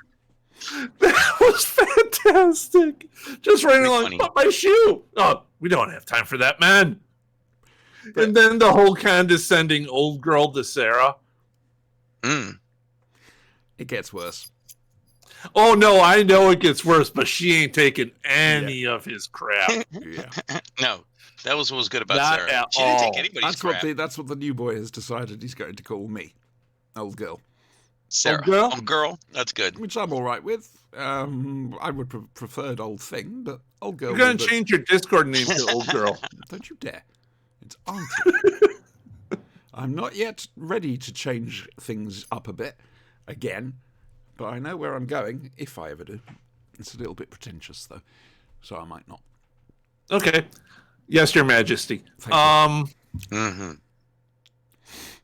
That was fantastic. Just running Pretty along, funny. but my shoe. Oh, we don't have time for that, man. And then the whole condescending old girl to Sarah. Mm. It gets worse. Oh no, I know it gets worse, but she ain't taking any of his crap. Yeah. No, that was what was good about Not Sarah. at She didn't all. take anybody's That's crap. that's what the new boy has decided he's going to call me. Old girl. Sarah. Old girl? Old girl. That's good. Which I'm all right with. I would preferred old thing, but old girl. You're gonna with the- change your Discord name to old girl. Don't you dare. It's auntie. I'm not yet ready to change things up a bit again, but I know where I'm going if I ever do. It's a little bit pretentious though, so I might not. Okay. Yes, Your Majesty. Thank you. Mm-hmm.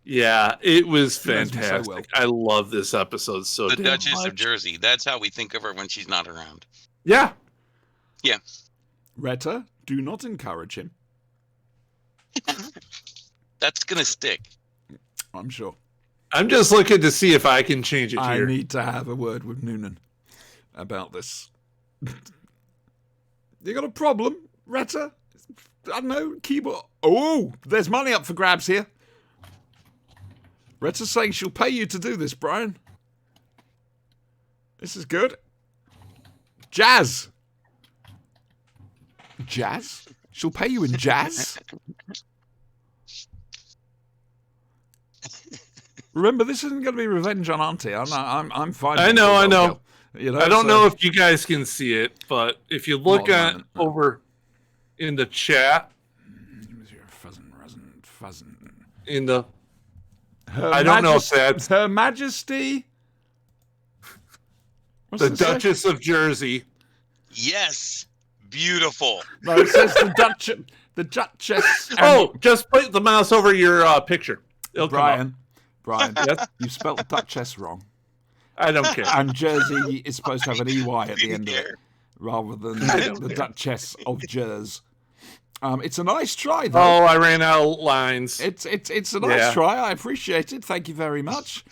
Yeah, it was She knows me so fantastic. well. I love this episode so The damn Duchess much. of Jersey. That's how we think of her when she's not around. Yeah. Yeah. Retta, do not encourage him. That's gonna stick. I'm sure. I'm just looking to see if I can change it I here. need to have a word with Noonan about this. You got a problem, Retta? I don't know, keyboard. Oh, there's money up for grabs here. Retta's saying she'll pay you to do this, Brian. This is good. Jazz. Jazz? She'll pay you in jazz? Remember, this isn't going to be revenge on Auntie. I'm fine. I with know, the I old know. girl. You know, I don't so- know if you guys can see it, but if you look Not at the at moment, no. over in the chat, in the I don't know if that's Her Majesty. What's the it say? Duchess of Jersey. Yes. Beautiful. No, it says the Duchess. The Duchess. and Oh, just put the mouse over your picture. It'll come Brian, up. Yes, you spelled Duchess wrong. I don't care. And Jersey is supposed to have an EY at the end of it, Care. rather than I don't the care. Duchess of Jers. It's a nice try, though. Oh, I ran out of lines. It's a nice Yeah. try. I appreciate it. Thank you very much.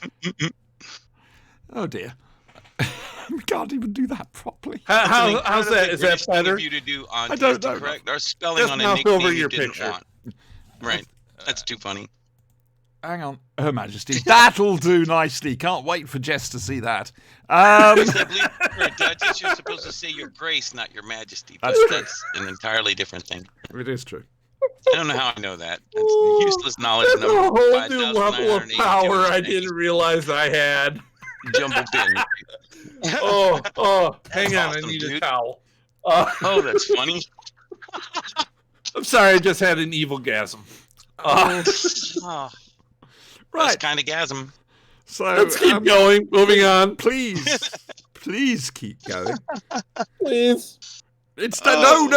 Oh dear, we can't even do that properly. How's that? Is that British thing better? of you to do on I don't know. correct our spelling Just on a mouse nickname over you your didn't picture. want. Right. That's too funny. Hang on, Her Majesty. That'll do nicely. Can't wait for Jess to see that. I believe for a Duchess, you're supposed to say Your Grace, not Your Majesty. But That's true. that's an entirely different thing. It is true. I don't know how I know that. That's useless knowledge. That's a number whole new level of 5,982. power I Thank you. didn't realize I had. Jumble bin. Oh, hang on, I awesome, need a dude. towel. Oh, that's funny. I'm sorry, I just had an evil gasm. Oh, Right. That's kind of gasm. So Let's keep going. Moving on, please keep going. please. It's no.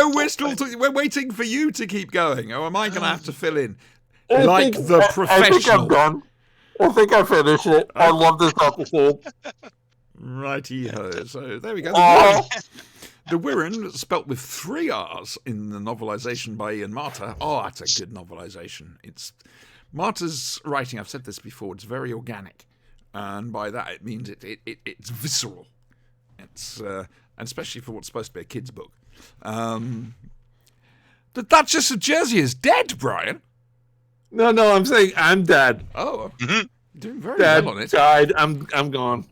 We're waiting for you to keep going. Or am I going to have to fill in like the I think professional? I'm done. I think I finished it. I love this episode. Righty-ho. So there we go. Oh, The Wirren, spelt with 3 R's in the novelisation by Ian Marter. Oh, that's a good novelisation. It's Marter's writing, I've said this before, it's very organic. And by that, it means it's visceral. It's and especially for what's supposed to be a kid's book. The Duchess of Jersey is dead, Brian. No, I'm saying I'm dead. Oh, Mhm. doing very Dad well on it. died. I'm gone.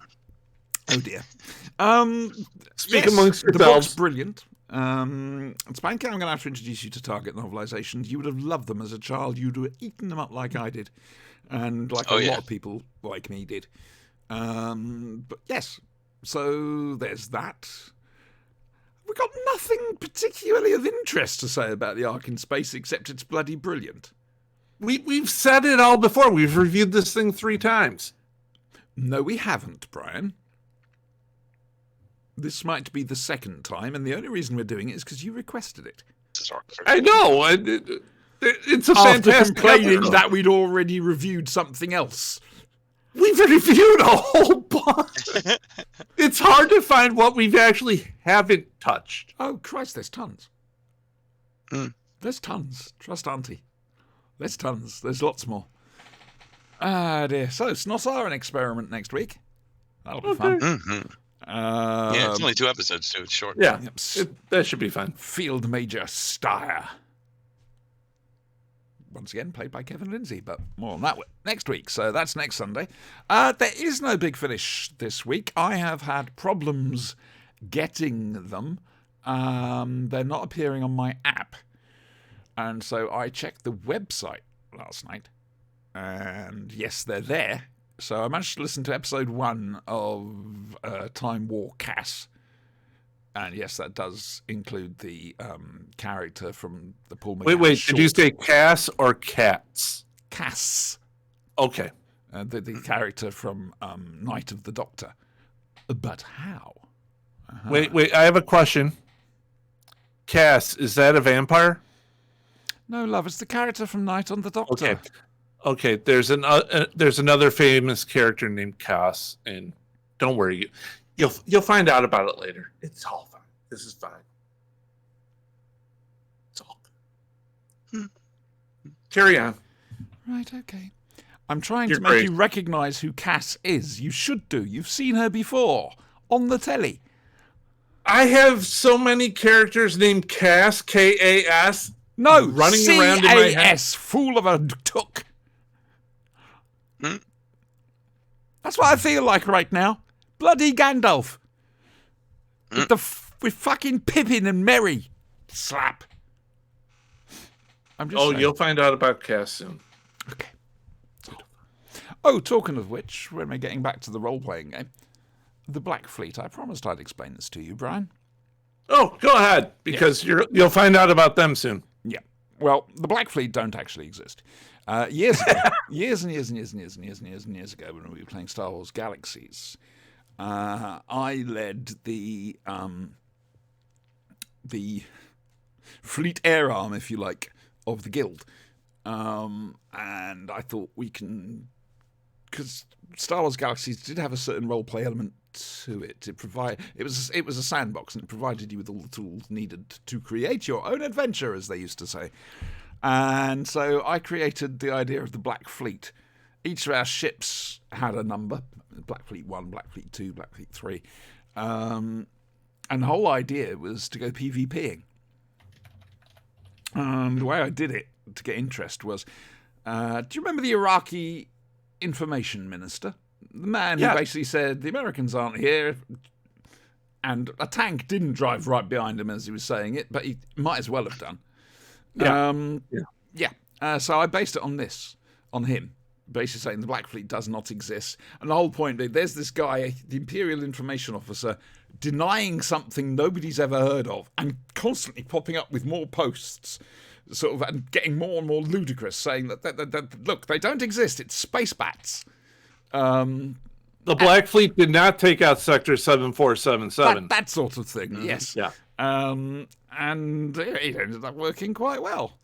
Oh dear. Speak Yes, amongst the book's yourselves. brilliant. Spanker, I'm going to have to introduce you to Target novelizations. You would have loved them as a child. You'd have eaten them up like I did, and like Oh, a yeah. lot of people like me did. But yes, so there's that. We've got nothing particularly of interest to say about the Ark in Space except it's bloody brilliant. We've said it all before. We've reviewed this thing 3 times. No, we haven't, Brian. This might be the second time, and the only reason we're doing it is because you requested it. I know. It's a After fantastic complaining episode. that we'd already reviewed something else. We've reviewed a whole bunch. It's hard to find what we've actually haven't touched. Oh, Christ, there's tons. Hmm. There's tons. Trust Auntie. There's tons. There's lots more. Ah, dear. So, Snotar an experiment next week. That'll be fun. Mhm. Yeah, it's Um, only 2 episodes, too. It's short. Yeah, yep, that should be fun. Field Major Steyer. Once again, played by Kevin Lindsay, but more on that next week. So that's next Sunday. There is no Big Finish this week. I have had problems getting them. They're not appearing on my app. And so I checked the website last night. And yes, they're there. So I managed to listen to episode 1 of Time War Cass. And yes, that does include the character from the Paul McGann Wait. short. Did you say Cass or Cats? Cass, Okay. the character from Night of the Doctor. But how? Wait. I have a question. Cass, is that a vampire? No, love, it's the character from Night on the Doctor. Okay. There's another famous character named Cass, and don't worry, you'll find out about it later. It's all fine. This is fine. It's all good. Carry on. Right, okay. I'm trying You're to make great. you recognise who Cass is. You should do. You've seen her before. On the telly. I have so many characters named Cass, K-A-S. No, Running around in my head. C-A-S, fool of a took. Hmm? That's what I feel like right now. Bloody Gandalf. With fucking Pippin and Merry. Slap. I'm just saying. You'll find out about Cass soon. Okay. Oh, talking of which, when we're getting back to the role-playing game, the Black Fleet, I promised I'd explain this to you, Brian. Oh, go ahead, because you'll find out about them soon. Yeah. Well, the Black Fleet don't actually exist. Years ago, years and years ago, when we were playing Star Wars Galaxies, I led the fleet air arm, if you like, of the guild, and I thought we can, because Star Wars Galaxies did have a certain role play element to it. It was a sandbox, and it provided you with all the tools needed to create your own adventure, as they used to say. And so I created the idea of the Black Fleet. Each of our ships had a number: Black Fleet 1, Black Fleet 2, Black Fleet 3. And the whole idea was to go PvPing. The way I did it to get interest was, do you remember the Iraqi information minister? The man who Yeah. basically said the Americans aren't here, and a tank didn't drive right behind him as he was saying it, but he might as well have done. So I based it on him, basically saying the Black Fleet does not exist. And the whole point being, there's this guy, the Imperial Information Officer, denying something nobody's ever heard of, and constantly popping up with more posts, sort of, and getting more and more ludicrous, saying that look, they don't exist. It's space bats. The Black Fleet did not take out Sector 7477. That sort of thing. Yes. Yeah. And it ended up working quite well.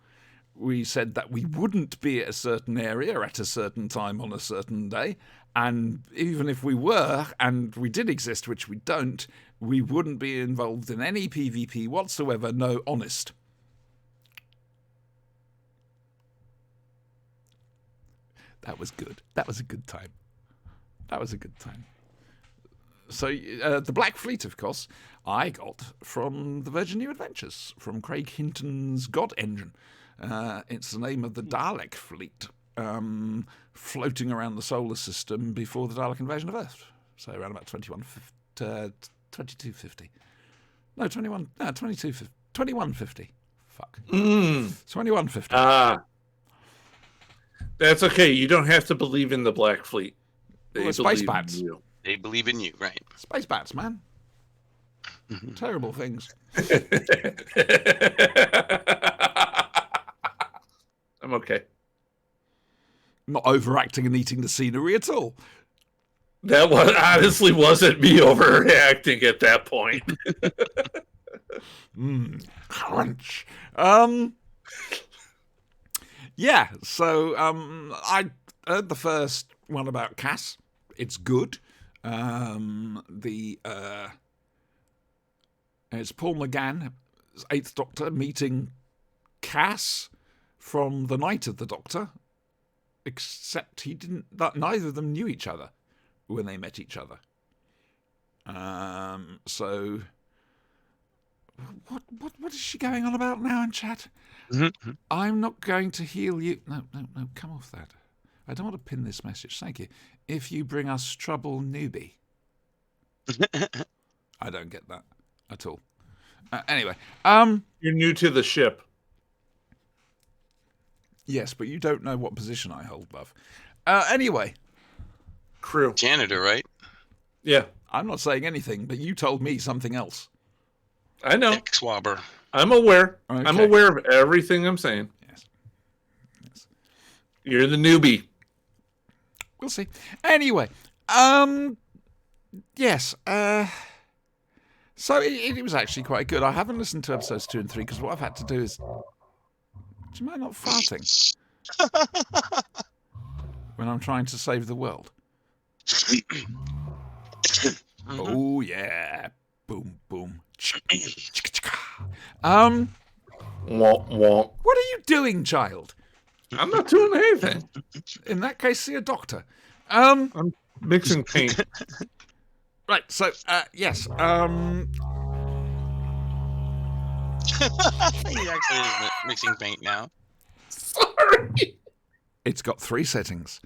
We said that we wouldn't be at a certain area at a certain time on a certain day, and even if we were, and we did exist, which we don't, we wouldn't be involved in any PvP whatsoever. No, honest. That was good. That was a good time. So the Black Fleet, of course, I got from the Virgin New Adventures, from Craig Hinton's God Engine. It's the name of the Dalek fleet floating around the solar system before the Dalek invasion of Earth. So around about 2250. No, 2150. Fuck. 2150. That's okay. You don't have to believe in the Black Fleet. Well, space bats. You. They believe in you, right? Space bats, man. Terrible things. I'm okay. Not overacting and eating the scenery at all. That honestly wasn't me overreacting at that point. Crunch. Yeah, so I heard the first one about Cass. It's good. It's Paul McGann, Eighth Doctor, meeting Cass from the Night of the Doctor, except neither of them knew each other when they met each other. So what is she going on about now in chat? Mm-hmm. I'm not going to heal you. No, come off that. I don't want to pin this message. Thank you. If you bring us trouble, newbie. I don't get that at all. Anyway, You're new to the ship. Yes, but you don't know what position I hold, love. Anyway, Crew. Janitor, right? Yeah, I'm not saying anything, but you told me something else. I know. Swabber. I'm aware. Okay. I'm aware of everything I'm saying. Yes. You're the newbie. We'll see. Anyway, yes. So it was actually quite good. I haven't listened to episodes 2 and 3 because what I've had to do is. Do you mind not farting when I'm trying to save the world? Oh yeah, boom boom. Womp womp. What are you doing, child? I'm not doing anything. In that case, see a doctor. I'm mixing paint. Right. So yes. He actually is mixing paint now. Sorry. It's got 3 settings.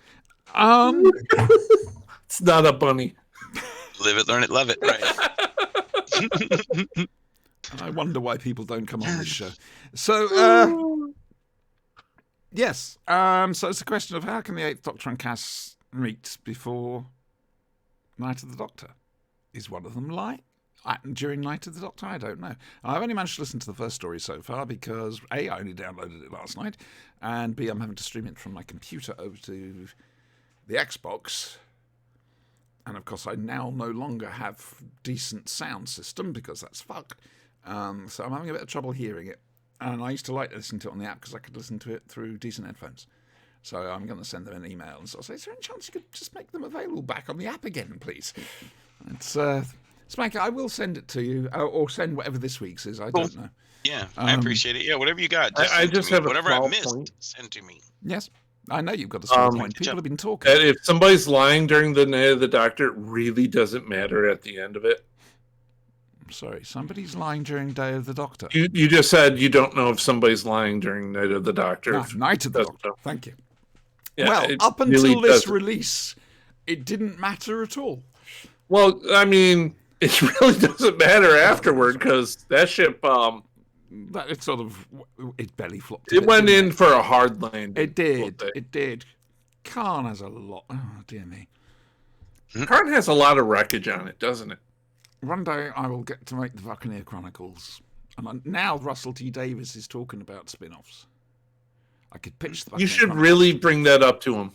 It's not a bunny. Live it, learn it, love it. Right. I wonder why people don't come on this show. So, yes. So it's a question of how can the 8th Doctor and Cass meet before Night of the Doctor? Is one of them during Night of the Doctor? I don't know. I've only managed to listen to the first story so far because A, I only downloaded it last night, and B, I'm having to stream it from my computer over to the Xbox. And of course, I now no longer have decent sound system because that's fucked. So I'm having a bit of trouble hearing it. And I used to like to listen to it on the app because I could listen to it through decent headphones. So I'm going to send them an email and sort of say, is there any chance you could just make them available back on the app again, please? It's Spanky, I will send it to you, or send whatever this week's is. I don't know. Yeah, I appreciate it. Yeah, whatever you got. I just have whatever a I small missed, point. send to me. Yes, I know you've got a small point. People have been talking. And if somebody's lying during the Night of the Doctor, it really doesn't matter at the end of it. I'm sorry, somebody's lying during Day of the Doctor. You just said you don't know if somebody's lying during Night of the Doctor. No, Night of the Doesn't Doctor. know. Thank you. Yeah, well, it up until really this doesn't. release, it didn't matter at all. Well, I mean, it really doesn't matter afterward because that ship, That it sort of it belly flopped. it went in for a hard landing. It did. we'll say. It did. Khan has a lot. Oh dear me. Karn has a lot of wreckage on it, doesn't it? One day I will get to make the Buccaneer Chronicles. And now Russell T Davies is talking about spin-offs. I could pitch the Buccaneer You should Chronicles. really bring that up to him.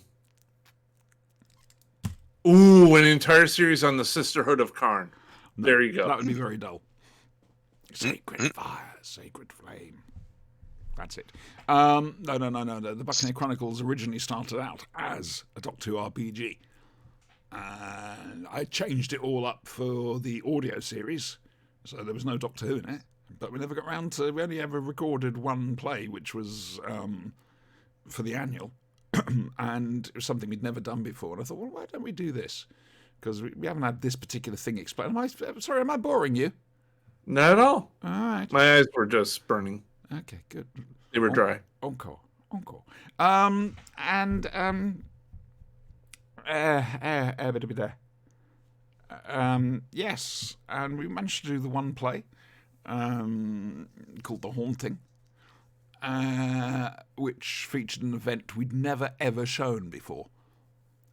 Ooh, an entire series on the Sisterhood of Karn. There you go. That would be very dull. Sacred fire, sacred flame. That's it. No. The Buccaneer Chronicles originally started out as a Doctor Who RPG. And I changed it all up for the audio series, so there was no Doctor Who in it. But we never got round to. We only ever recorded one play, which was for the annual, and it was something we'd never done before. And I thought, well, why don't we do this? Because we haven't had this particular thing explained. Sorry, am I boring you? Not at all. All right. My eyes were just burning. Okay, good. They were dry. Encore. Yes, and we managed to do the one play called The Haunting, which featured an event we'd never ever shown before.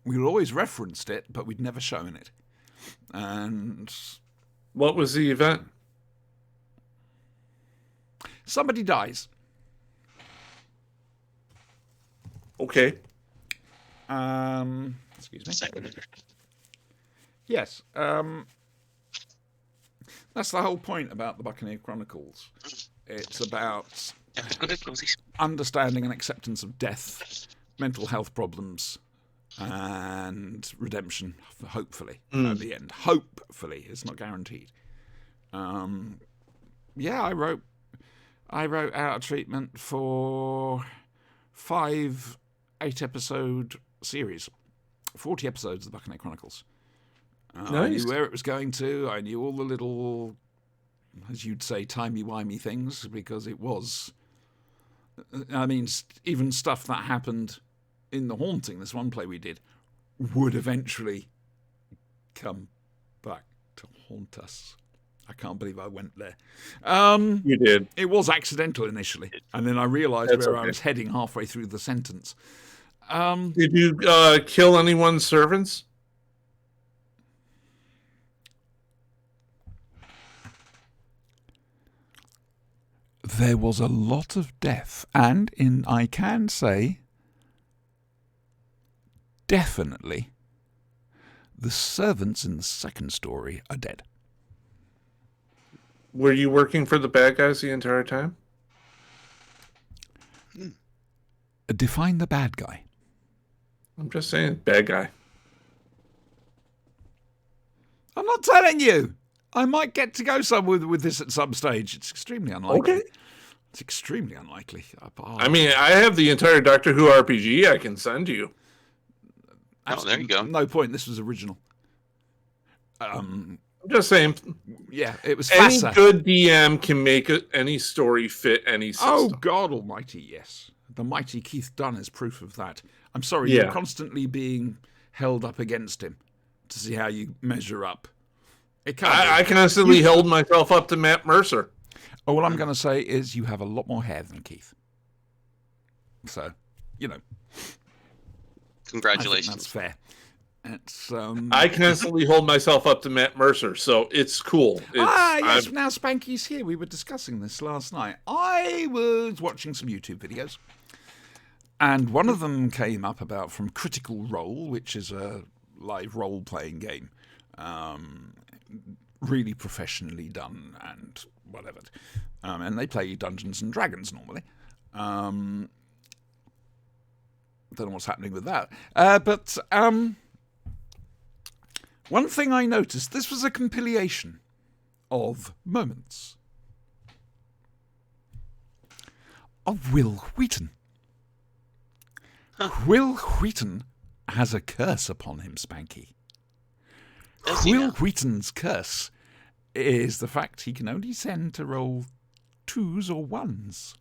We'd always referenced it, but we'd never shown it. And What was the event? somebody dies. Okay. Excuse me. Yes. That's the whole point about the Buccaneer Chronicles. It's about understanding and acceptance of death, mental health problems, and redemption, hopefully, at the end. Hopefully. It's not guaranteed. Yeah, I wrote Out of Treatment for 5 8-episode series. 40 episodes of the Buccaneer Chronicles. I Nice. knew where it was going to. I knew all the little, as you'd say, timey-wimey things, because it was... I mean, even stuff that happened in The Haunting, this one play we did, would eventually come back to haunt us. I can't believe I went there. You did. It was accidental initially, and then I realised That's where I okay. was heading halfway through the sentence. Did you kill anyone's servants? There was a lot of death, and I can say, definitely, the servants in the second story are dead. Were you working for the bad guys the entire time? Define the bad guy. I'm just saying, bad guy. I'm not telling you. I might get to go somewhere with this at some stage. It's extremely unlikely. Okay. It's extremely unlikely. I mean, I have the entire Doctor Who RPG I can send you. Oh, there you go. No point. This was original. I'm just saying, Yeah, it was any FASA. good DM can make any story fit any system. Oh, God almighty, yes. The mighty Keith Dunn is proof of that. I'm sorry, Yeah. you're constantly being held up against him to see how you measure up. It can't I be. constantly held myself up to Matt Mercer. All I'm going to say is you have a lot more hair than Keith. So, you know, I think Congratulations. that's fair. It's, I constantly hold myself up to Matt Mercer, so it's cool. yes, now Spanky's here. We were discussing this last night. I was watching some YouTube videos, and one of them came up about from Critical Role, which is a live role-playing game. Really professionally done and whatever. And they play Dungeons and Dragons normally. Don't know what's happening with that. But one thing I noticed, this was a compilation of moments of Will Wheaton. Will Wheaton has a curse upon him, Spanky. Does he Will now? Wheaton's curse is the fact he can only send to roll 2s or 1s.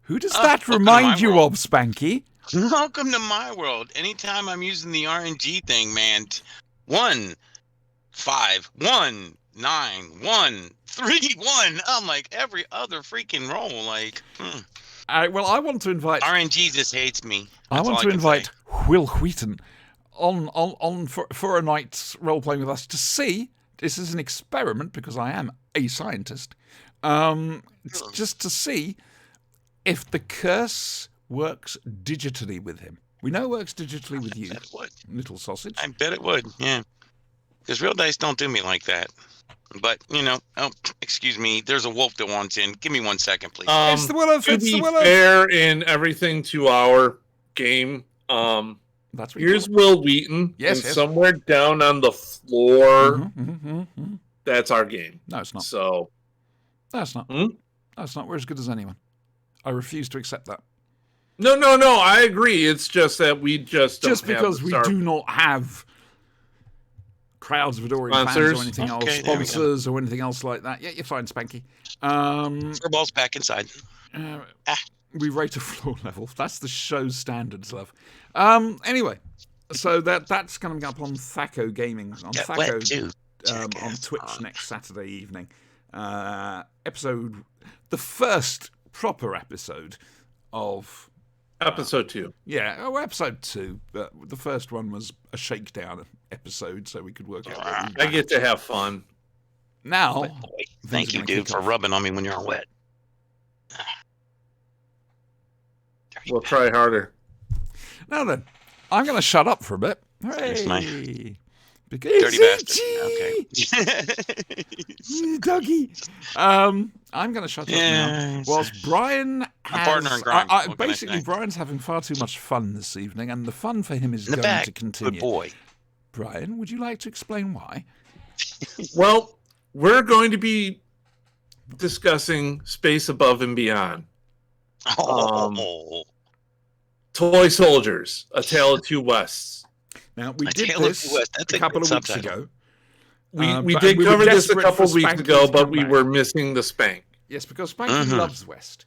Who does that welcome to remind my you world. of, Spanky? Welcome to my world. Anytime I'm using the RNG thing, man, 1, 5, 1, 9, 1, 3, 1. I'm like every other freaking roll. Like Well, I want to invite. RNG just hates me. I That's want all to can invite say. Will Wheaton on for a night's role playing with us to see. This is an experiment because I am a scientist. Just to see if the curse works digitally with him. We know it works digitally with you, I bet it would. little sausage. I bet it would. Yeah, because real dice don't do me like that. But oh, excuse me. There's a wolf that wants in. Give me 1 second, please. It's the Willow. To It's the be Willow. fair in everything to our game, That's what here's Will Wheaton. Yes, and yes. somewhere down on the floor, Mm-hmm. that's our game. No, it's not. So, No, it's not. Hmm? No, it's not. We're as good as anyone. I refuse to accept that. no, I agree. It's just that we just don't Just have because the we star- do not have crowds of adoring fans Sponsors. or anything else, Okay, there we go. sponsors or anything else like that. Yeah, you're fine, Spanky. Furballs back inside. We rate a floor level. That's the show's standards, love. Anyway, so that's coming up on Thaco Gaming on Get Thaco wet too. on Twitch next Saturday evening. The first proper episode of Episode 2. episode 2. But the first one was a shakedown episode, so we could work out. What I get to have fun. now. Wet boy. things Thank are you, gonna dude, kick for off. rubbing on me when you're wet. We'll try harder. Now then, I'm going to shut up for a bit. There's my Hooray! Because dirty bastard. Okay. doggy. I'm going to shut up now. Yeah. Whilst Brian has, partner in crime. What can I basically, say? Brian's having far too much fun this evening, and the fun for him is In the going back. to Good continue. boy. Brian, would you like to explain why? Well, we're going to be discussing Space Above and Beyond. Oh. Toy Soldiers, A Tale of Two Wests. Now, we A did Tale of this Two West. That's a a couple of good weeks subtitle. ago. We but did we were cover this a desperate couple for weeks Spanky ago, to but come we back. were missing the Spank. Yes, because Spanky Mhm. loves West.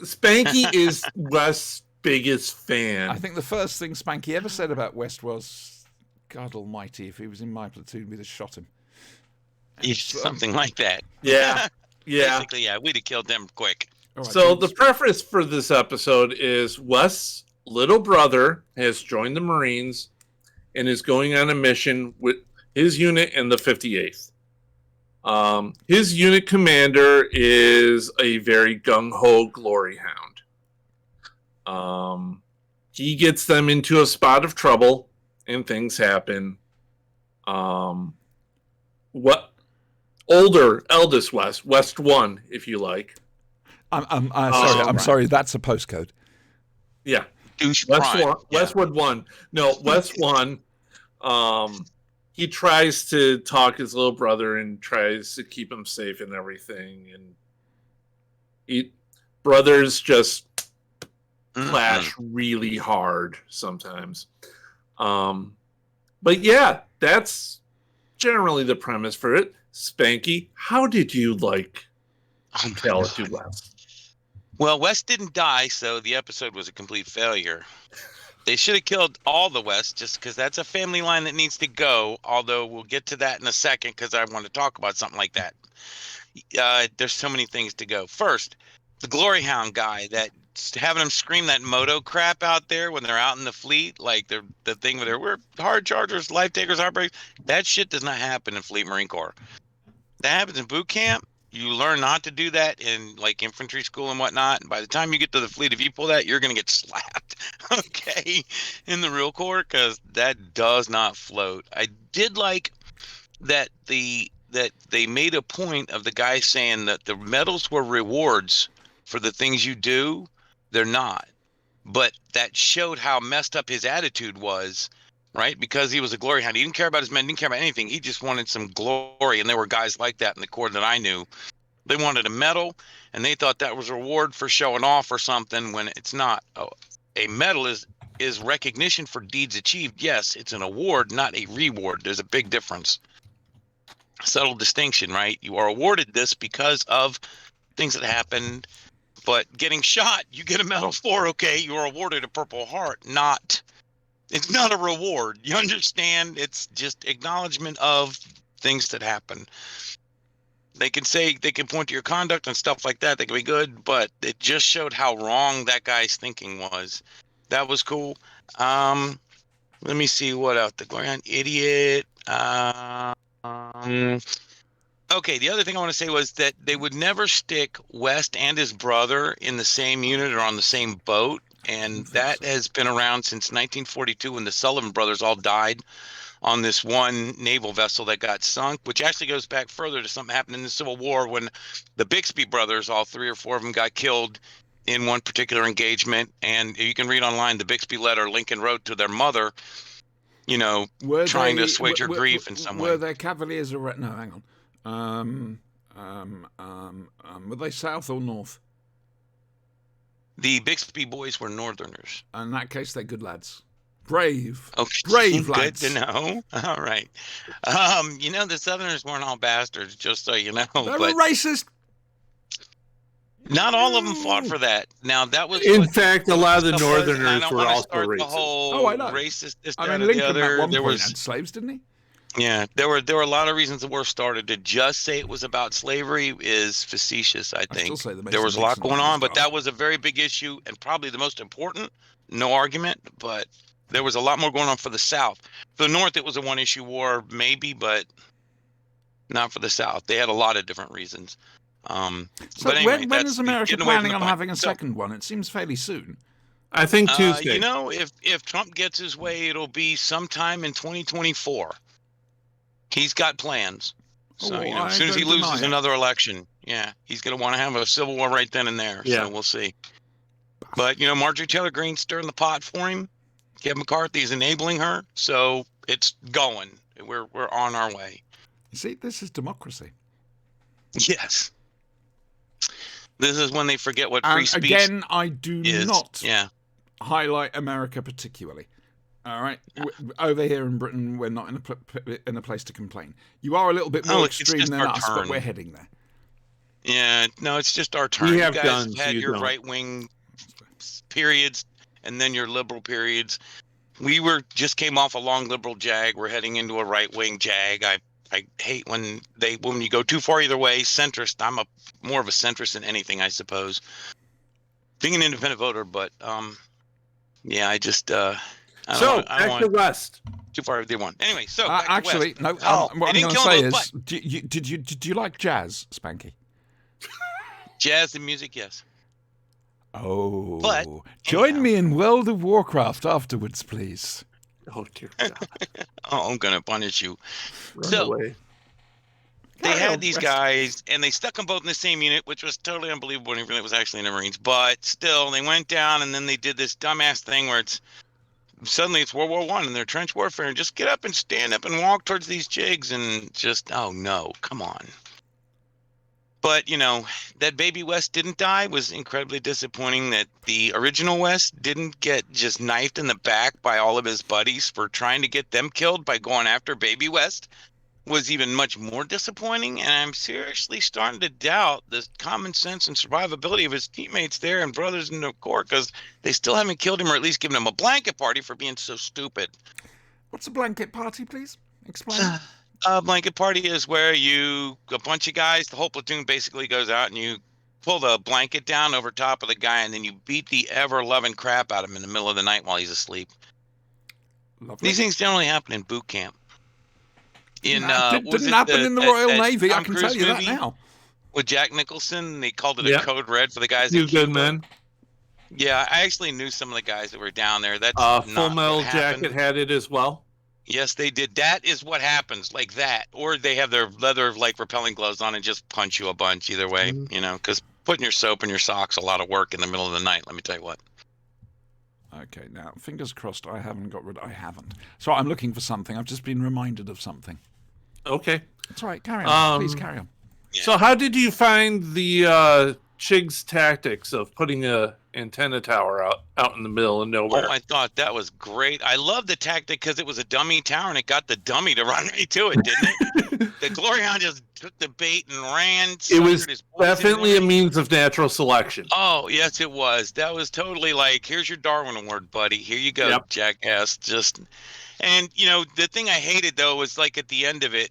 Spanky is West's biggest fan. I think the first thing Spanky ever said about West was, God almighty, if he was in my platoon, we'd have shot him. Yeah, something like that. Yeah, yeah. Basically, yeah, we'd have killed them quick. All right, So dudes. the preface for this episode is West's little brother has joined the Marines and is going on a mission with his unit and the 58th. His unit commander is a very gung-ho glory hound. He gets them into a spot of trouble and things happen. Eldest West 1, if you like. I'm sorry, that's a postcode. Yeah. Douche prime. Westwood 1. No, West 1. He tries to talk his little brother and tries to keep him safe and everything. And brothers just clash really hard sometimes. But yeah, that's generally the premise for it. Spanky, how did you like Oh my Tale of God. Two Wests? Well, West didn't die, so the episode was a complete failure. They should have killed all the West just because that's a family line that needs to go, although we'll get to that in a second because I want to talk about something like that. There's so many things to go. First, the Glory Hound guy, that having them scream that moto crap out there when they're out in the fleet, like the thing where we're hard chargers, life takers, heartbreaks, that shit does not happen in Fleet Marine Corps. That happens in boot camp. You learn not to do that in like infantry school and whatnot. And by the time you get to the fleet, if you pull that, you're going to get slapped, okay, in the real Corps, because that does not float. I did like that that they made a point of the guy saying that the medals were rewards for the things you do. They're not. But that showed how messed up his attitude was, right? Because he was a glory hound. He didn't care about his men, didn't care about anything. He just wanted some glory. And there were guys like that in the Corps that I knew. They wanted a medal, and they thought that was a reward for showing off or something, when it's not. A medal is recognition for deeds achieved. Yes, it's an award, not a reward. There's a big difference. Subtle distinction, right? You are awarded this because of things that happened, but getting shot, you get a medal for, okay, you are awarded a Purple Heart. It's not a reward. You understand? It's just acknowledgement of things that happen. They can point to your conduct and stuff like that. They can be good, but it just showed how wrong that guy's thinking was. That was cool. Let me see what else. The Glory Hound idiot. Okay, the other thing I want to say was that they would never stick West and his brother in the same unit or on the same boat. And that has been around since 1942 when the Sullivan brothers all died on this one naval vessel that got sunk, which actually goes back further to something happened in the Civil War when the Bixby brothers, all 3 or 4 of them, got killed in one particular engagement. And you can read online the Bixby letter Lincoln wrote to their mother, trying to assuage her grief in some way. Were they Cavaliers or... No, hang on. Were they south or north? The Bixby boys were Northerners. In that case, they're good lads. Brave. Okay. Brave Good lads. to know. All right. The Southerners weren't all bastards, just so you know. They but were racist. Not all of them fought for that. Now that was In what fact, a lot of the stuff was, and I Northerners don't were wanna also start the racist. whole Oh, I know. racist this, I that, mean, or the Lincoln other. at one There point was had slaves, didn't he? Yeah, there were a lot of reasons the war started. To just say it was about slavery is facetious, I I still think. say the There was a lot Mason-Dixon going line was on, but daft. that was a very big issue and probably the most important. No argument, but there was a lot more going on for the South. For the North, it was a one-issue war, maybe, but not for the South. They had a lot of different reasons. So But anyway, when is America getting away from planning the on point. having a So, second one? It seems fairly soon. I think Tuesday. you know, if Trump gets his way, it'll be sometime in 2024. He's got plans. So, Oh, you know, I as soon as he don't deny loses it. another election, yeah, he's going to want to have a civil war right then and there. Yeah. So we'll see. But, you know, Marjorie Taylor Greene's stirring the pot for him. Kevin McCarthy's enabling her. So it's going. We're on our way. You see, this is democracy. Yes. This is when they forget what free And speech again, I do is. not Yeah. highlight America particularly. All right, over here in Britain, we're not in a place to complain. You are a little bit Oh, more look, it's extreme just than our us, but turn. we're heading there. Yeah. No, it's just our turn. We You have guys guns, had you your don't. right-wing periods and then your liberal periods. We just came off a long liberal jag. We're heading into a right-wing jag. I hate when you go too far either way. Centrist. I'm more of a centrist than anything, I suppose. Being an independent voter, but yeah, I just I don't Back to West. too far either one. Anyway, so back to Actually, West. no. Oh, What they I'm didn't going to kill say him, is, but did you like jazz, Spanky? jazz and music, yes. Oh, But, join anyhow. me in World of Warcraft afterwards, please. Oh dear God! Oh, I'm gonna punish you. Run So- away. They Carry on, had these West. guys, and they stuck them both in the same unit, which was totally unbelievable, even if it was actually in the Marines. But still, they went down, and then they did this dumbass thing where suddenly it's World War I, and they're trench warfare, and just get up and stand up and walk towards these jigs, and just, oh no, come on. But, you know, that baby West didn't die was incredibly disappointing. That the original West didn't get just knifed in the back by all of his buddies for trying to get them killed by going after baby West was even much more disappointing. And I'm seriously starting to doubt the common sense and survivability of his teammates there and brothers in the Corps, because they still haven't killed him, or at least given him a blanket party for being so stupid. What's a blanket party, please? Explain. A blanket party is where a bunch of guys, the whole platoon basically goes out and you pull the blanket down over top of the guy, and then you beat the ever-loving crap out of him in the middle of the night while he's asleep. Lovely. These things generally happen in boot camp. Didn't happen in the Royal Navy, I can tell you that now. With Jack Nicholson, they called it Yeah. a code red for the guys. You in good Cuba. man. Yeah, I actually knew some of the guys that were down there. That's Full not Metal what happened. Jacket had it as well. Yes, they did. That is what happens, like that. Or they have their leather, like, repelling gloves on and just punch you a bunch either way, Mhm. you know, because putting your soap in your socks a lot of work in the middle of the night, let me tell you what. Okay, now, fingers crossed I haven't. So I'm looking for something. I've just been reminded of something. Okay. That's all right, carry on. Please Um, carry on. Yeah. So how did you find the Chig's tactics of putting a antenna tower out in the middle of nowhere? Oh, I thought that was great. I love the tactic because it was a dummy tower and it got the dummy to run right to it, didn't it? The Glorion just took the bait and ran. It was suckered his boys in definitely a there. means of natural selection. Oh, yes, it was. That was totally like, here's your Darwin Award, buddy. Here you go, Yep. jackass. And, you know, the thing I hated, though, was like at the end of it,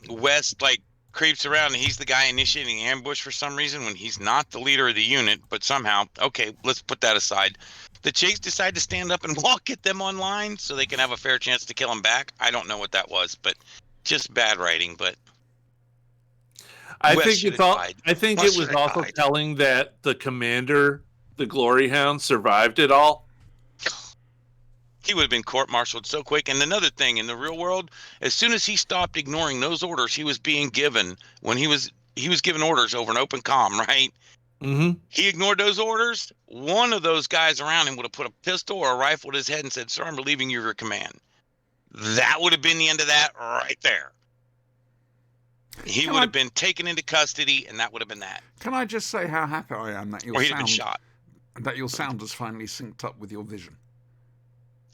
West, like, creeps around and he's the guy initiating the ambush for some reason when he's not the leader of the unit, but somehow, okay, let's put that aside. The Chigs decide to stand up and walk at them online so they can have a fair chance to kill him back. I don't know what that was, but just bad writing, but I West think should it's have all. died. I think West it was should have also died. telling that the commander, the Glory Hound, survived it all. he would have been court-martialed so quick. And another thing, in the real world, as soon as he stopped ignoring those orders he was being given, when he was given orders over an open comm, right? Mm-hmm. He ignored those orders. One of those guys around him would have put a pistol or a rifle at his head and said, "Sir, I'm relieving you of your command." That would have been the end of that right there. He would have been taken into custody, and that would have been that. Can I just say how happy I am that Or he'd have been shot. your sound has finally synced up with your vision?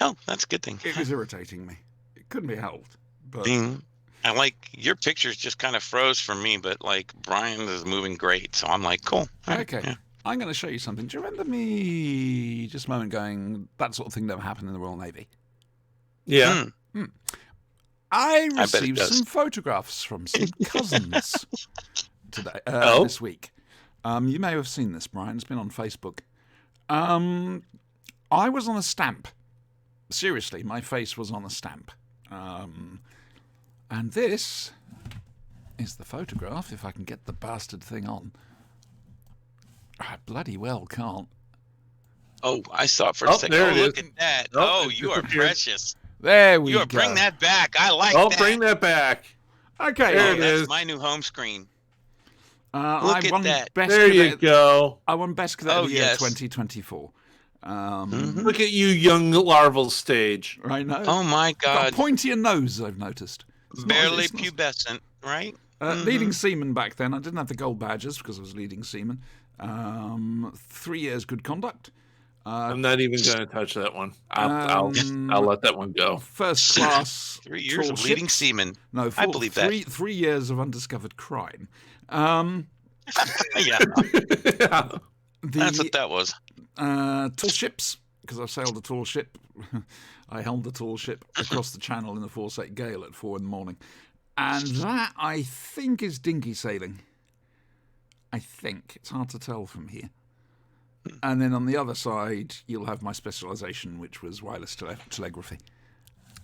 Oh, that's a good thing. It was irritating me. It couldn't be helped. But Ding. I like your pictures just kind of froze for me, but like Brian is moving great, so I'm like, cool. All right, Okay. yeah. I'm going to show you something. Do you remember me just a moment going, that sort of thing never happened in the Royal Navy? Yeah. I bet it received does. some photographs from some cousins today, Oh? this week. You may have seen this, Brian. It's been on Facebook. I was on a stamp. Seriously, my face was on a stamp. And this is the photograph, if I can get the bastard thing on. I bloody well can't. Oh, I saw it for a Oh, second. there Oh, it look is. at that. Oh, Oh, it you are disappeared. precious. There we You are go. bring that back. I like Oh, that. bring that back. Okay. There Oh, it that's is. my new home screen. I at won that. Best There you Cadet. go. I won Best Cadet Oh, of the Year yes. 2024. Mhm. Look at you, young larval stage. Right now. Oh my Got a God. pointier nose, I've noticed. It's not- Barely it's not- pubescent, right? Leading seaman back then. I didn't have the gold badges because I was leading seaman. 3 years good conduct. I'm not even going to touch that one. I'll let that one go. First class. 3 years tall of leading ships. seaman. No, I believe that. 3 years of undiscovered crime. Yeah, The that's what that was. tall ships, because I've sailed a tall ship. I helmed a tall ship across the channel in a foresight gale at 4 a.m. And that, I think, is dinghy sailing. I think. It's hard to tell from here. And then on the other side, you'll have my specialisation, which was wireless telegraphy.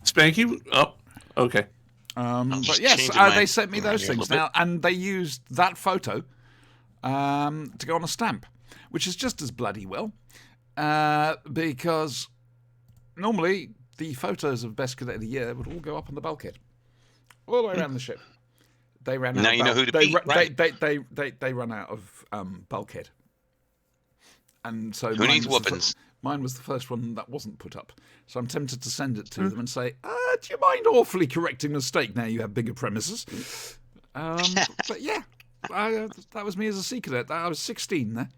Spanky? Oh, okay. But just yes, changing my they sent me those radio a things little now, and they used that photo to go on a stamp, which is just as bloody well, because normally the photos of Best Cadet of the Year would all go up on the bulkhead, all the way around the ship. They ran out. Now of you know who to beat, right? They run out of bulkhead, and so Who needs was the whoopings? mine was the first one that wasn't put up. So I'm tempted to send it to them and say, do you mind awfully correcting a mistake now you have bigger premises? But yeah, that was me as a sea cadet. I was 16 there.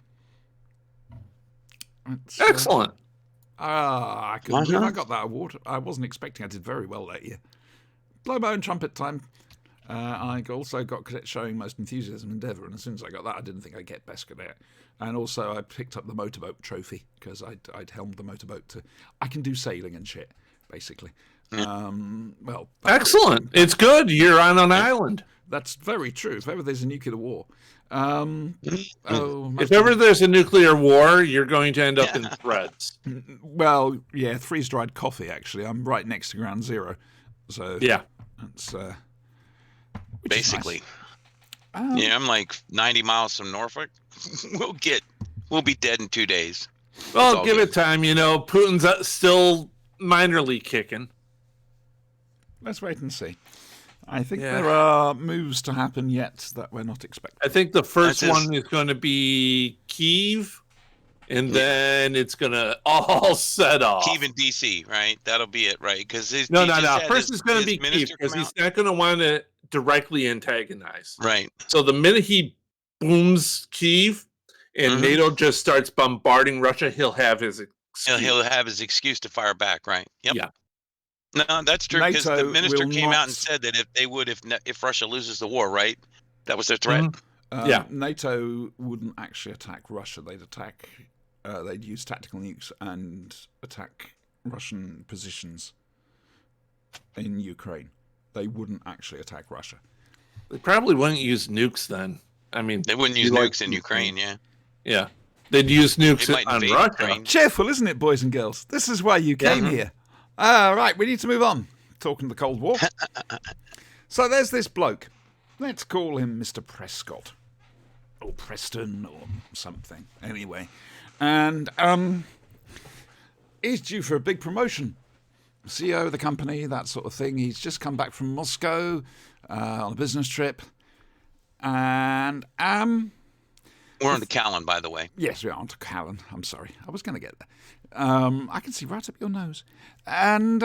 It's, Excellent. I couldn't believe I got that award. I wasn't expecting. I did very well that year. Blow my own trumpet time. I also got cadet showing most enthusiasm endeavour, and as soon as I got that, I didn't think I'd get best cadet. And also, I picked up the motorboat trophy because I'd helmed the motorboat. I can do sailing and shit, basically. Well, Excellent. It's good. You're on an island. that's very true. If ever there's a nuclear war, If ever there's a nuclear war, you're going to end up in threads. well, yeah, freeze-dried coffee. Actually, I'm right next to Ground Zero, so Yeah. that's which is Basically. nice. Yeah, I'm like 90 miles from Norfolk. We'll be dead in 2 days. Well, all give good. it time. You know, Putin's still minorly kicking. Let's wait and see. I think Yeah. there are moves to happen yet that we're not expecting. I think the first That's one is going to be Kyiv, and then it's going to all set off. Kyiv and DC, right? That'll be it, right? Because No. First it's going to be Kyiv because he's not going to want to directly antagonize. right. So the minute he booms Kyiv and Mhm. NATO just starts bombarding Russia, he'll have his excuse. He'll have his excuse to fire back, right? Yep. Yeah. No, that's true because the NATO minister will came not- out and said that if Russia loses the war, right? That was their threat. Mhm. Yeah. NATO wouldn't actually attack Russia. They'd use tactical nukes and attack Russian positions in Ukraine. They wouldn't actually attack Russia. They probably wouldn't use nukes then. I mean, They wouldn't use you like nukes in Ukraine. Ukraine, yeah. yeah. They'd use nukes They might on invade Russia. Ukraine. Cheerful, isn't it, boys and girls? This is why you came here. Right, we need to move on. Talking the Cold War. So there's this bloke. Let's call him Mr. Prescott. Or Preston or something. Anyway. And he's due for a big promotion. CEO of the company, that sort of thing. He's just come back from Moscow on a business trip. And We're on to Callan, by the way. yes, we are on to Callan. I'm sorry. I was going to get there. I can see right up your nose. And,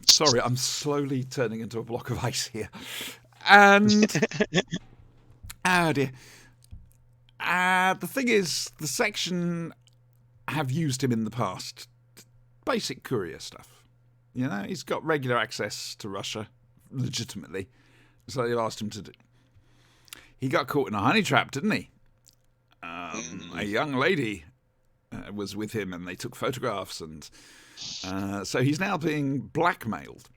sorry, I'm slowly turning into a block of ice here. And, oh dear. The thing is, the section have used him in the past. Basic courier stuff. You know, he's got regular access to Russia, legitimately. So they've asked him to do. He got caught in a honey trap, didn't he? A young lady was with him, and they took photographs, and so he's now being blackmailed.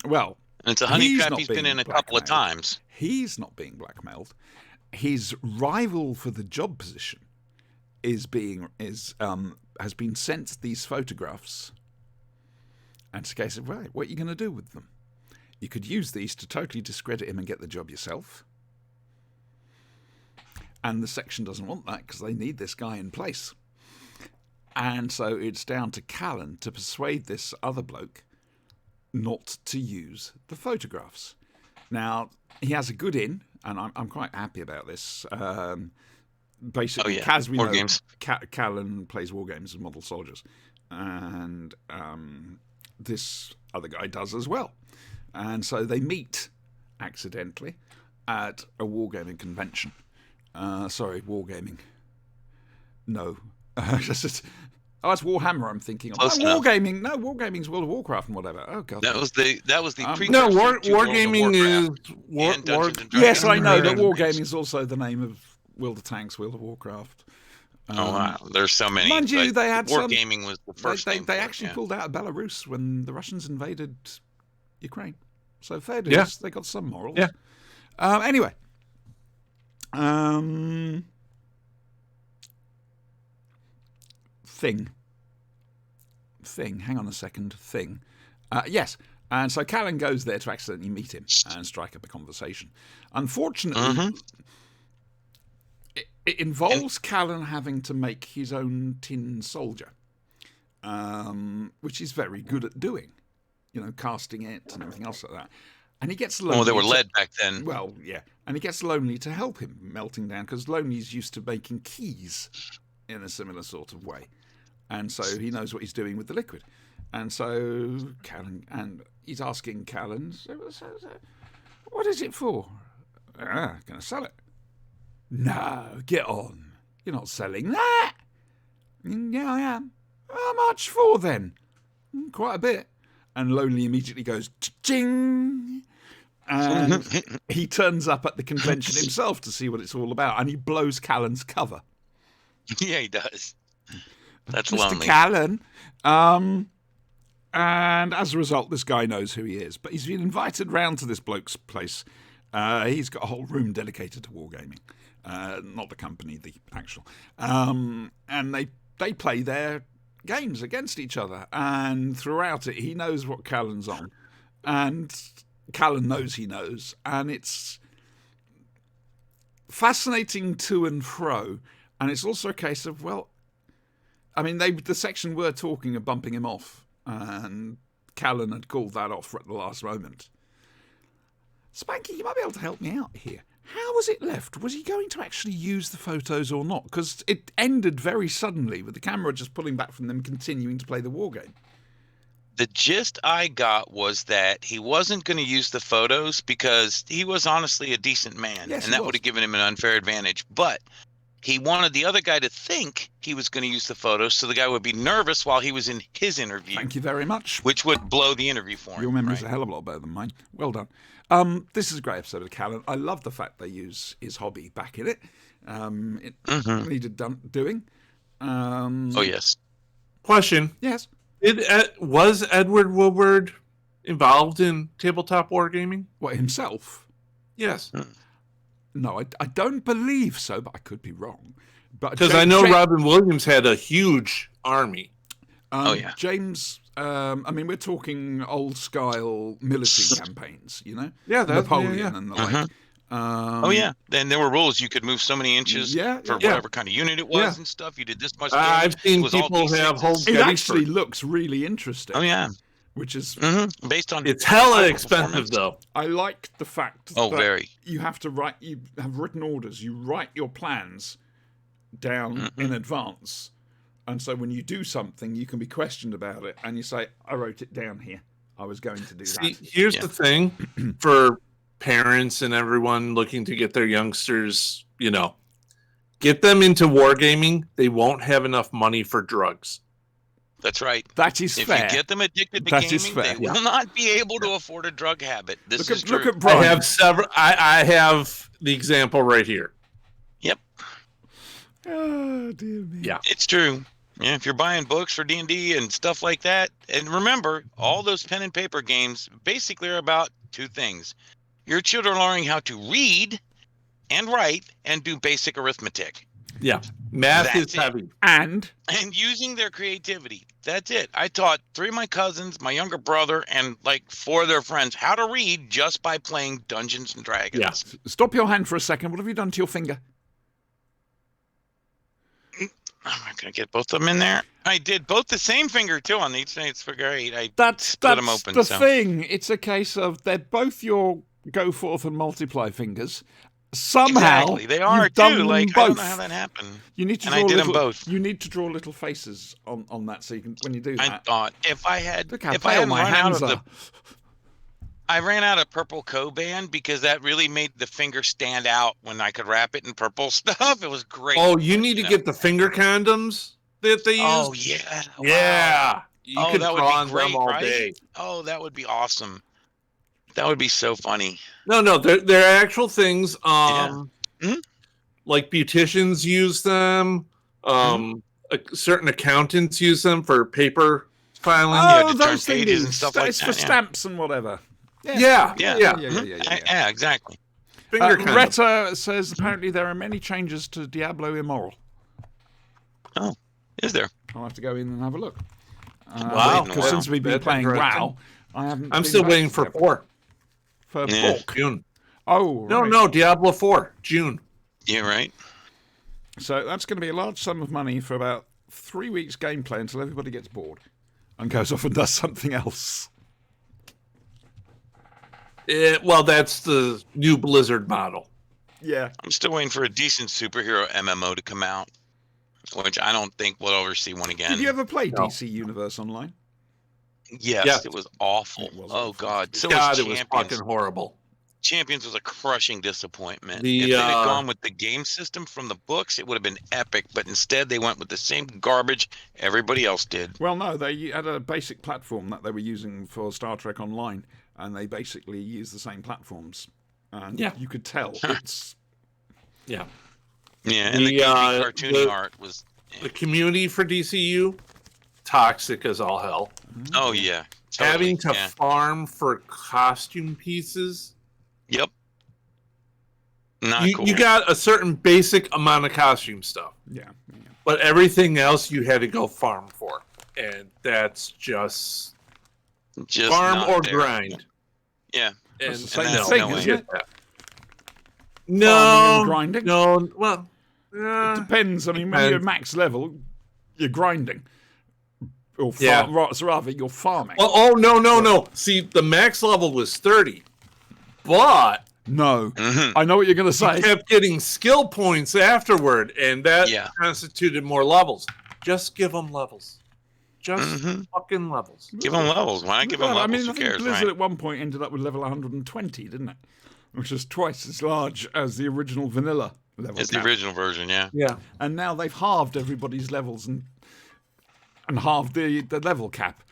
Well, And it's a honey he's trap not he's been being in a couple of blackmailed. times. He's not being blackmailed. His rival for the job position has been sent these photographs, and it's a case of, right, what are you going to do with them? You could use these to totally discredit him and get the job yourself. And the section doesn't want that because they need this guy in place. And so it's down to Callan to persuade this other bloke not to use the photographs. Now, he has a good in, and I'm quite happy about this. Basically, as we War know, games. Callan plays war games as model soldiers. And this other guy does as well. And so they meet accidentally at a wargaming convention. Sorry, wargaming. No. It's Warhammer I'm thinking of. Close No, enough. wargaming. No, wargaming's World of Warcraft and whatever. Oh, God. That was the precursor No, to World of wargaming is Warcraft and Dungeons and Yes, I Dragons. know that and- wargaming is also the name of World of Tanks, World of Warcraft. Oh wow, there's so many. Mind you, but they had some- Wargaming was the first They name for it, actually yeah. pulled out of Belarus when the Russians invaded Ukraine. So fair dues. Yeah. They got some morals. Yeah. Anyway. Thing. Hang on a second. Thing. Yes. And so Callan goes there to accidentally meet him and strike up a conversation. Unfortunately, Mhm. it involves Callan having to make his own tin soldier, which he's very good at doing. You know, casting it and everything else like that. And he gets lonely. Well, they were to- lead back then. Well, yeah. And he gets Lonely to help him melting down because Lonely's used to making keys in a similar sort of way. And so he knows what he's doing with the liquid. And so Callan, and he's asking Callan, so, what is it for? Going to sell it. No, get on. You're not selling that. Yeah, I am. How much for then? Quite a bit. And Lonely immediately goes, ching. And he turns up at the convention himself to see what it's all about. And he blows Callan's cover. Yeah, he does. That's Mr. lonely. Callan. And as a result, this guy knows who he is. But he's been invited round to this bloke's place. He's got a whole room dedicated to wargaming. Not the company, the actual. And they play their games against each other. And throughout it, he knows what Callan's on. And Callan knows he knows. And it's fascinating to and fro. And it's also a case of, well, I mean, the section were talking of bumping him off, and Callan had called that off at the last moment. Spanky, you might be able to help me out here. How was it left? Was he going to actually use the photos or not? Because it ended very suddenly with the camera just pulling back from them continuing to play the war game. The gist I got was that he wasn't going to use the photos because he was honestly a decent man, Yes, and he that was. would have given him an unfair advantage. But he wanted the other guy to think he was going to use the photos, so the guy would be nervous while he was in his interview, Thank you very much. which would blow the interview for him. Your memory's right? a hell of a lot better than mine. Well done. This is a great episode of Callan. I love the fact they use his hobby back in it. It needed doing. Oh yes. Question: Yes. Was Edward Woodward involved in tabletop wargaming? What, himself? Yes, No, I don't believe so, but I could be wrong. But because I know Robin Williams had a huge army. Oh, yeah. James. I mean, we're talking old style military campaigns. You know, Yeah, Napoleon and the like. Oh yeah. Then there were rules. You could move so many inches Yeah, for yeah. whatever kind of unit it was Yeah. and stuff. You did this much. I've damage. seen It was all people have D6s. whole It Gettysburg. actually looks really interesting. Oh yeah. Which is, Based on It's hella high expensive performance. though. I like the fact Oh, that very. you have to write. You have written orders. You write your plans down in advance, and so when you do something, you can be questioned about it, and you say, "I wrote it down here. I was going to do See, that." here's Yeah. the thing for parents and everyone looking to get their youngsters, get them into wargaming. They won't have enough money for drugs. That's right. That is If fair. you get them addicted to That gaming, is fair, they will not be able to afford a drug habit. This is true. Look at I Brian. have several. I have the example right here. Yep, Oh, dear me. Yeah. it's true. Yeah, if you're buying books for D&D and stuff like that, and remember, all those pen and paper games basically are about two things. Your children are learning how to read and write and do basic arithmetic. Yeah. Math That's is it. heavy. And And using their creativity. That's it. I taught 3 of my cousins, my younger brother, and like 4 of their friends how to read just by playing Dungeons and Dragons. Yeah. stop your hand for a second. What have you done to your finger? I'm not going to get both of them in there. I did both the same finger, too, on each night's figure 8. That's split 'em open, the so. thing. It's a case of they're both your go forth and multiply fingers. Somehow Exactly. They are, you've done too. them Like, both. I don't know how that happened. You need to And draw I did 'em little, both. You need to draw little faces on that so you can when you do I that. thought if I had, Look how if I pale hadn't my run out hands of are. the, I ran out of purple Coban because that really made the finger stand out when I could wrap it in purple stuff. It was great. Oh, you need to Yeah. get the finger condoms that they use. Oh, yeah. Wow. Yeah. You Oh, could that would draw be on great, them all right? day. Oh, that would be awesome. That would be so funny. No, they're actual things. Mhm. Like beauticians use them. Certain accountants use them for paper filing. Yeah, Oh, to turn those pages things. and stuff like It's for that, yeah. stamps and whatever. Yeah. Yeah. Yeah. Exactly. Finger condoms. Retta says apparently there are many changes to Diablo Immoral. Oh, is there? I'll have to go in and have a look. Wow. Because Wow. since we've been That's playing interesting. WoW, I haven't. I'm been still back waiting to for Diablo. 4. For Yeah. pork. June. Oh, No, right. no, Diablo 4, June. Yeah, right. So that's going to be a large sum of money for about 3 weeks gameplay until everybody gets bored and goes off and does something else. Well, that's the new Blizzard model. Yeah. I'm still waiting for a decent superhero MMO to come out, which I don't think we'll ever see one again. Did you ever play No. DC Universe Online? Yes, Yes. it was awful. It was Oh awful. God, so God, was it was Champions. fucking horrible. Champions was a crushing disappointment. The, If they had uh, gone with the game system from the books, it would have been epic. But instead, they went with the same garbage everybody else did. Well, no, they had a basic platform that they were using for Star Trek Online, and they basically used the same platforms. And Yeah. you could tell it's. Yeah. Yeah, and the The, cartoony the- art was. The community for DCU, toxic as all hell. Oh yeah, totally, Having to yeah. farm for costume pieces. Yep. Not You, cool. you got a certain basic amount of costume stuff, Yeah. but everything else you had to go farm for. And that's just Just farm not or there. grind. Yeah. And That's the same that's thing, no isn't way. it? that. Farming No, and grinding? no. Well, It depends. I mean, when you're at depends. max level, you're grinding. Or Yeah. rather, you're farming. oh no. See, the max level was 30, but No. Mhm. I know what you're going to say. you kept getting skill points afterward, and that Yeah. constituted more levels. Just give them levels. Just Mhm. fucking levels. Give them levels. Why not give them Well, levels? I mean, I Who think cares, Blizzard right? at one point ended up with level 120, didn't it? Which is twice as large as the original vanilla level. It's the cap. original version, yeah. Yeah. And now they've halved everybody's levels and halved the level cap.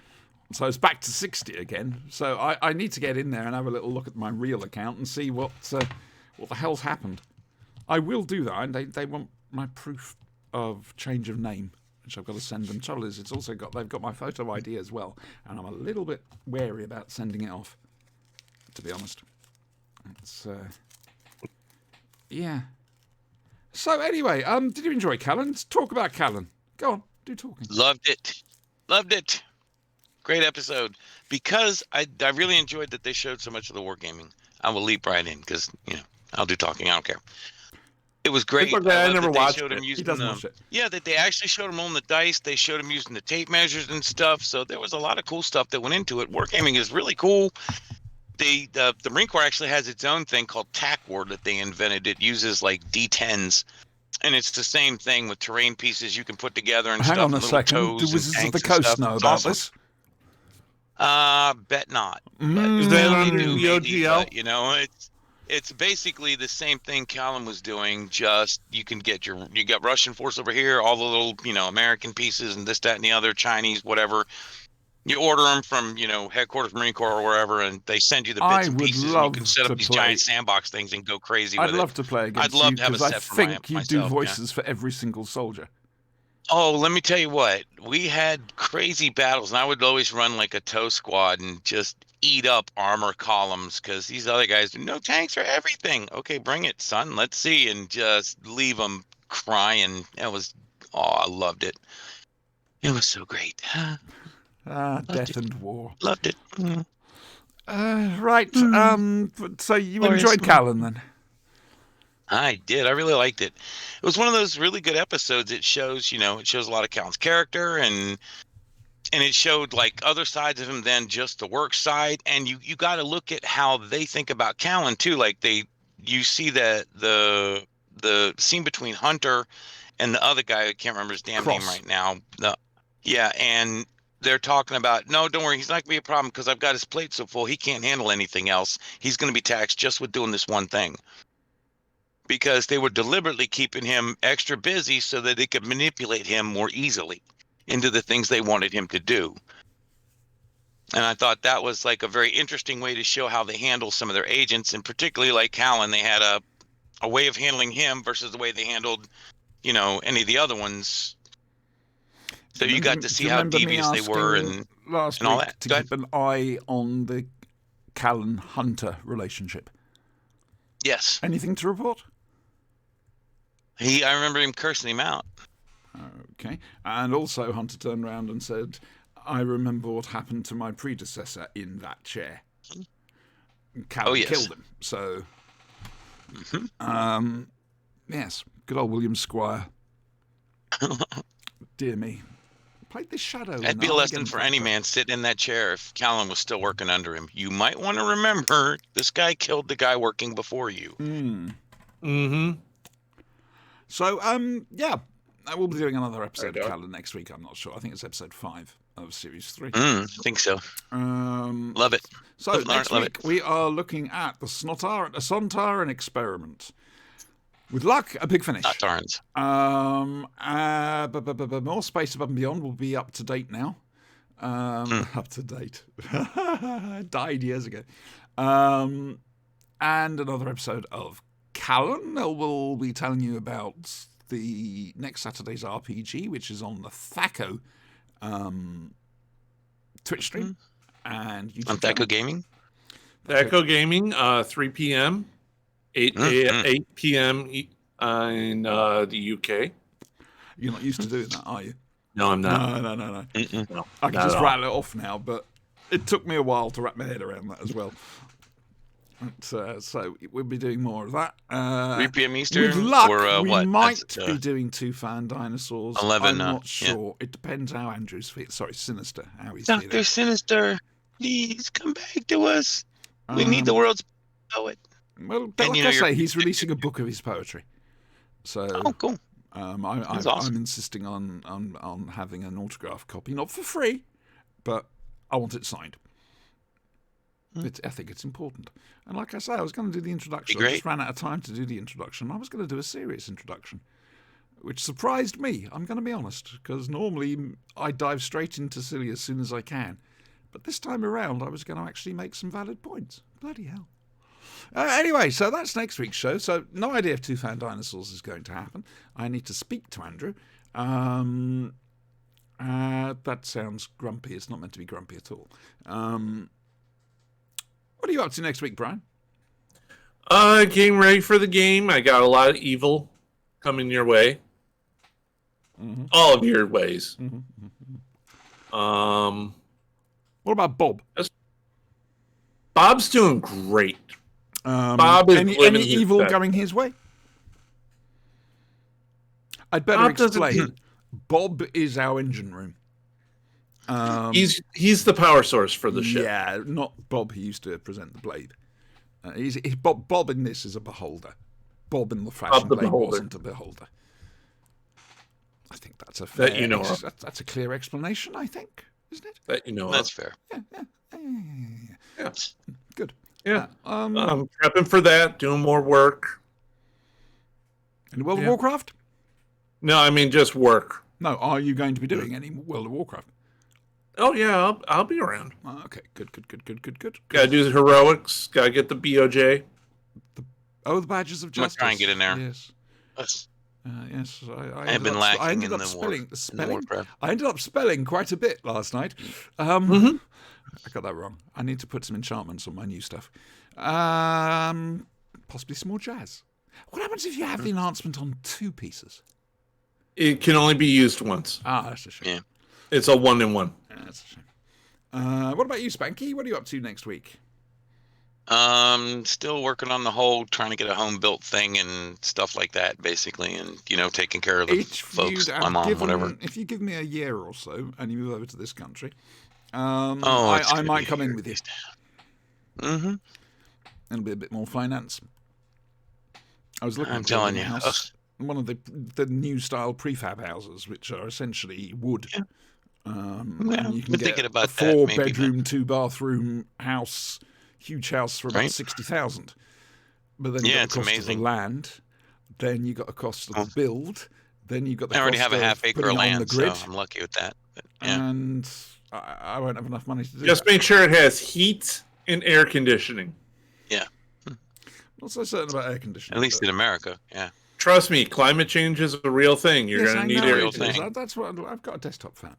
So it's back to 60 again. So I need to get in there and have a little look at my real account and see what the hell's happened. I will do that, and they want my proof of change of name, which I've got to send them. Trouble is, they've got my photo ID as well, and I'm a little bit wary about sending it off, to be honest. It's yeah. So anyway, did you enjoy Callan? Let's talk about Callan. Go on, do talking. Loved it. Loved it. Great episode. Because I really enjoyed that they showed so much of the wargaming. I will leap right in because, I'll do talking. I don't care. It was great. People that I love never that they watched showed him it. He using doesn't watch it. Yeah, that they actually showed him on the dice. They showed him using the tape measures and stuff. So there was a lot of cool stuff that went into it. Wargaming is really cool. The Marine Corps actually has its own thing called TAC War that they invented. It uses like D10s. And it's the same thing with terrain pieces you can put together and Hang stuff. on a and little second. Do toes and Wizards of the tanks and Coast stuff. know It's about awesome. this? Bet not. Mm. Is that Maybe under do, the maybe, OGL? but, It's basically the same thing Callum was doing. Just you got Russian force over here, all the little American pieces and this, that, and the other, Chinese, whatever. You order them from headquarters Marine Corps or wherever, and they send you the I bits and would pieces, and you love can set to up these play- giant sandbox things and go crazy with I'd it. love to play against I'd love you to have a because I set for think you do myself, yeah. voices for every single soldier. Oh, let me tell you what. We had crazy battles, and I would always run like a tow squad and just eat up armor columns because these other guys, no tanks for everything. Okay, bring it, son. Let's see, and just leave them crying. I loved it. It was so great. Death and war. Loved it. Right. So you Glorious. enjoyed Callan then? I did. I really liked it. It was one of those really good episodes. It shows, it shows a lot of Callan's character, and it showed like other sides of him than just the work side. And you got to look at how they think about Callan too. Like you see that the scene between Hunter and the other guy, I can't remember his damn Cross. name right now. And they're talking about, no, don't worry, he's not gonna be a problem because I've got his plate so full he can't handle anything else. He's gonna be taxed just with doing this one thing. Because they were deliberately keeping him extra busy so that they could manipulate him more easily into the things they wanted him to do. And I thought that was like a very interesting way to show how they handle some of their agents, and particularly like Callan, they had a way of handling him versus the way they handled, any of the other ones. So you got to see how devious they were and last all week that. to Go keep an eye on the Callan-Hunter relationship. Yes. Anything to report? I remember him cursing him out. Okay. And also Hunter turned around and said, I remember what happened to my predecessor in that chair. Callan yes. killed him. So, yes, good old William Squire. Dear me. Played this shadow. That'd be a lesson for any man sitting in that chair if Callan was still working under him. You might want to remember this guy killed the guy working before you. So, yeah, we'll be doing another episode Right of on. Callan next week. I'm not sure. I think it's episode 5 of series 3. I think so. Love it. So Love next it. week we are looking at the Sontaran experiment. With luck, a big finish. Sontarans. But more Space Above and Beyond will be up to date now. Up to date. Died years ago. And another episode of Callan. We'll be telling you about the next Saturday's RPG, which is on the Thaco Twitch stream and YouTube On channel. Thaco Gaming? Echo Gaming, 3 p.m., 8 p.m. In the UK. You're not used to doing that, are you? No, I'm not. No. No, I can not just at all. rattle it off now, but it took me a while to wrap my head around that as well. But, so we'll be doing more of that. 3 p.m. Eastern? With luck, or, we what? might That's, be doing Two Fan Dinosaurs. 11, I'm not yeah. sure. It depends how Andrew's feeling. Sorry, Sinister. How he's Dr. feeling. Sinister, please come back to us. We need the world's poet. Well, And, like I say, he's releasing a book of his poetry. So Oh, cool. I'm awesome. insisting on having an autograph copy, not for free, but I want it signed. I think it's important. And like I say, I was going to do the introduction. I Great. just ran out of time to do the introduction. I was going to do a serious introduction, which surprised me, I'm going to be honest, because normally I dive straight into silly as soon as I can. But this time around, I was going to actually make some valid points. Bloody hell. Anyway, so that's next week's show. So no idea if Two Fan Dinosaurs is going to happen. I need to speak to Andrew. That sounds grumpy. It's not meant to be grumpy at all. What are you up to next week, Brian? Getting ready for the game. I got a lot of evil coming your way. All of your ways. What about Bob? Bob's doing great. Bob is any living his evil best. going his way? I'd better Bob doesn't explain. Bob is our engine room. He's the power source for the ship. Yeah, not Bob who used to present the Blade. He's Bob in this is a beholder. Bob in the Fashion the Blade beholder. wasn't a beholder. I think that's a fair. That you know of. That's a clear explanation. I think, isn't it? That you know That's of. fair. Yeah. Good. Yeah. Um, I'm prepping for that, doing more work. in World of yeah. Warcraft? No, I mean just work. No, are you going to be doing any World of Warcraft? Oh yeah, I'll be around. Okay, good. Gotta do the heroics. Gotta get the BOJ. Oh, the badges of I'm gonna justice. try and get in there. Yes. That's- Yes, I have been lacking I ended in up the spelling. Warcraft. I ended up spelling quite a bit last night. Mhm. I got that wrong. I need to put some enchantments on my new stuff. Possibly some more jazz. What happens if you have the enhancement on 2 pieces? It can only be used once. That's a shame. Yeah. It's a 1-in-1. That's a shame. What about you, Spanky? What are you up to next week? Still working on the whole trying to get a home built thing and stuff like that, basically, and taking care of the folks, my mom, whatever. If you give me a year or so and you move over to this country, It's I gonna might be come in here. with you. Mm-hmm. It'll be a bit more finance. I was looking I'm at telling building you. a house, one of the new style prefab houses, which are essentially wood. Yeah. And you can been get thinking about a that, maybe, 4-bedroom, 2-bathroom house, huge house for about Right. 60,000. But then you Yeah, got it's the cost amazing. of the land. Then you got the cost of the build. Then you got the I already cost have a of half acre putting of on the land, grid. so I'm lucky with that. But, yeah. And I won't have enough money to do Just that. make sure it has heat and air conditioning. Not so certain about air conditioning. At least but- in America. Yeah. Trust me, climate change is a real thing. You're Yes, gonna I need know air real it is. conditioning. That's what I've got a desktop fan,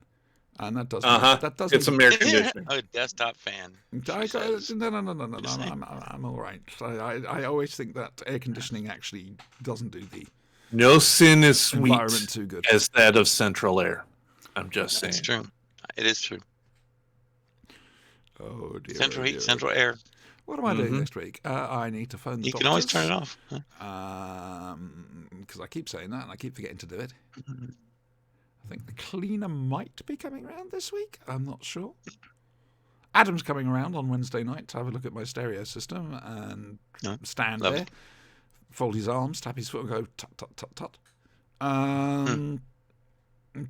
and that does. Uh-huh. It's some air conditioning. A desktop fan. I got, says. no. Just saying. I'm all right. I always think that air conditioning actually doesn't do the No sin is sweet environment too good. as that of central air. I'm just saying. That's true. It is true. Oh dear. Central oh heat, dear. central air. What am I doing Mhm. next week? I need to phone the You can always doctors, turn it off. because I keep saying that and I keep forgetting to do it. I think the cleaner might be coming around this week. I'm not sure. Adam's coming around on Wednesday night to have a look at my stereo system and Oh, stand lovely. there, fold his arms, tap his foot, and go tut tut tut tut.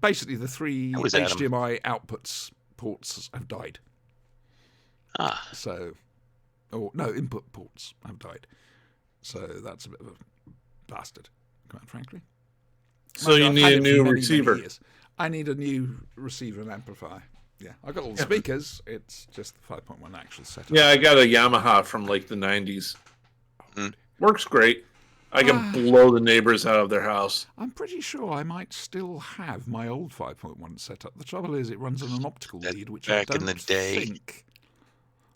Basically, the 3 That was Adam. HDMI outputs ports have died. Ah, So, or no, input ports have died. So that's a bit of a bastard, quite frankly. So you I've need had a it for new many receiver. years. I need a new receiver and amplifier. Yeah, I've got all the speakers. It's just the 5.1 actual setup. Yeah, I got a Yamaha from like the 90s. Mm. Works great. I can blow the neighbors out of their house. I'm pretty sure I might still have my old 5.1 setup. The trouble is, it runs on an optical That lead, which back I in don't the day. think.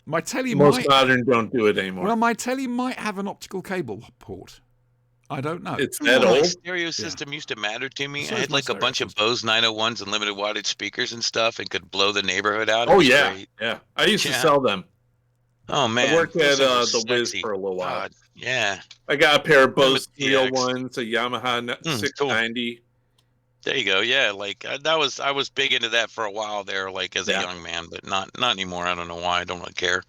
My telly Most might. modern don't do it anymore. Well, my telly might have an optical cable port. I don't know. It's that my old. stereo system used to matter to me. So I is had my like a stereo bunch of system. Bose 901s and limited wattage speakers and stuff, and could blow the neighborhood out. It Oh was yeah, great. yeah. I used to Yeah. sell them. Oh man, I worked those at things were the Wiz sexy. for a little while. God, yeah. I got a pair of Remember Bose the TX? 301s, a Yamaha cool. 690. There you go. Yeah, like I was big into that for a while there, like as Yeah. a young man, but not anymore. I don't know why. I don't really care.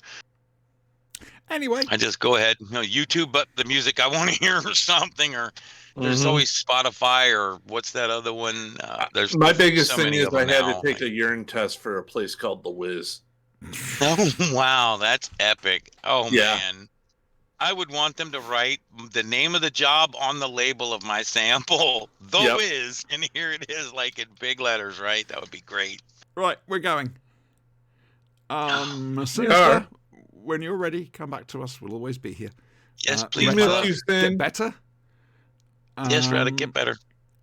Anyway, I just go ahead, YouTube, but the music I want to hear or something, or there's Mhm. always Spotify or what's that other one? There's My biggest so thing many is of I them had now. to take a urine test for a place called The Wiz. Oh wow, that's epic. Oh Yeah. man. I would want them to write the name of the job on the label of my sample. The Yep. Wiz, and here it is, like in big letters, right? That would be great. right, we're going. are. Sinister, when you're ready, come back to us. We'll always be here. Yes, Uh, please. Retta, Email brother. Houston. Get better. Yes, Retta, Um, get better.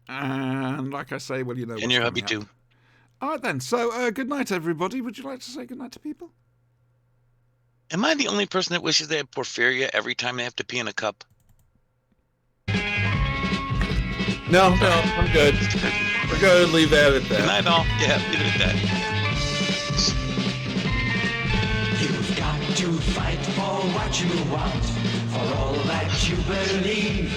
And like I say, well, you know. And what's your hubby coming up. too. All right then. So, good night, everybody. Would you like to say good night to people? Am I the only person that wishes they had porphyria every time they have to pee in a cup? No, I'm good. We're going to leave that at Good that. night, all. Yeah, leave it at that. You've got to fight for what you want, for all that you believe.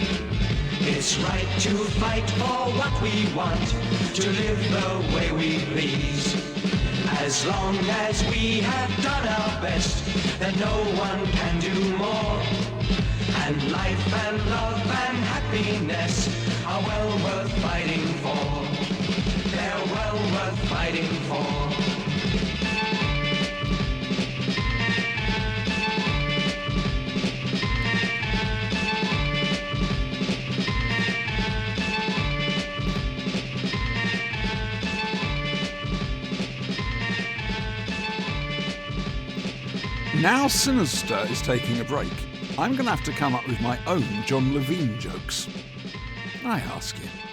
It's right to fight for what we want, to live the way we please. As long as we have done our best, then no one can do more. And life and love and happiness are well worth fighting for. They're well worth fighting for. Now Sinister is taking a break, I'm going to have to come up with my own John Levine jokes. I ask you.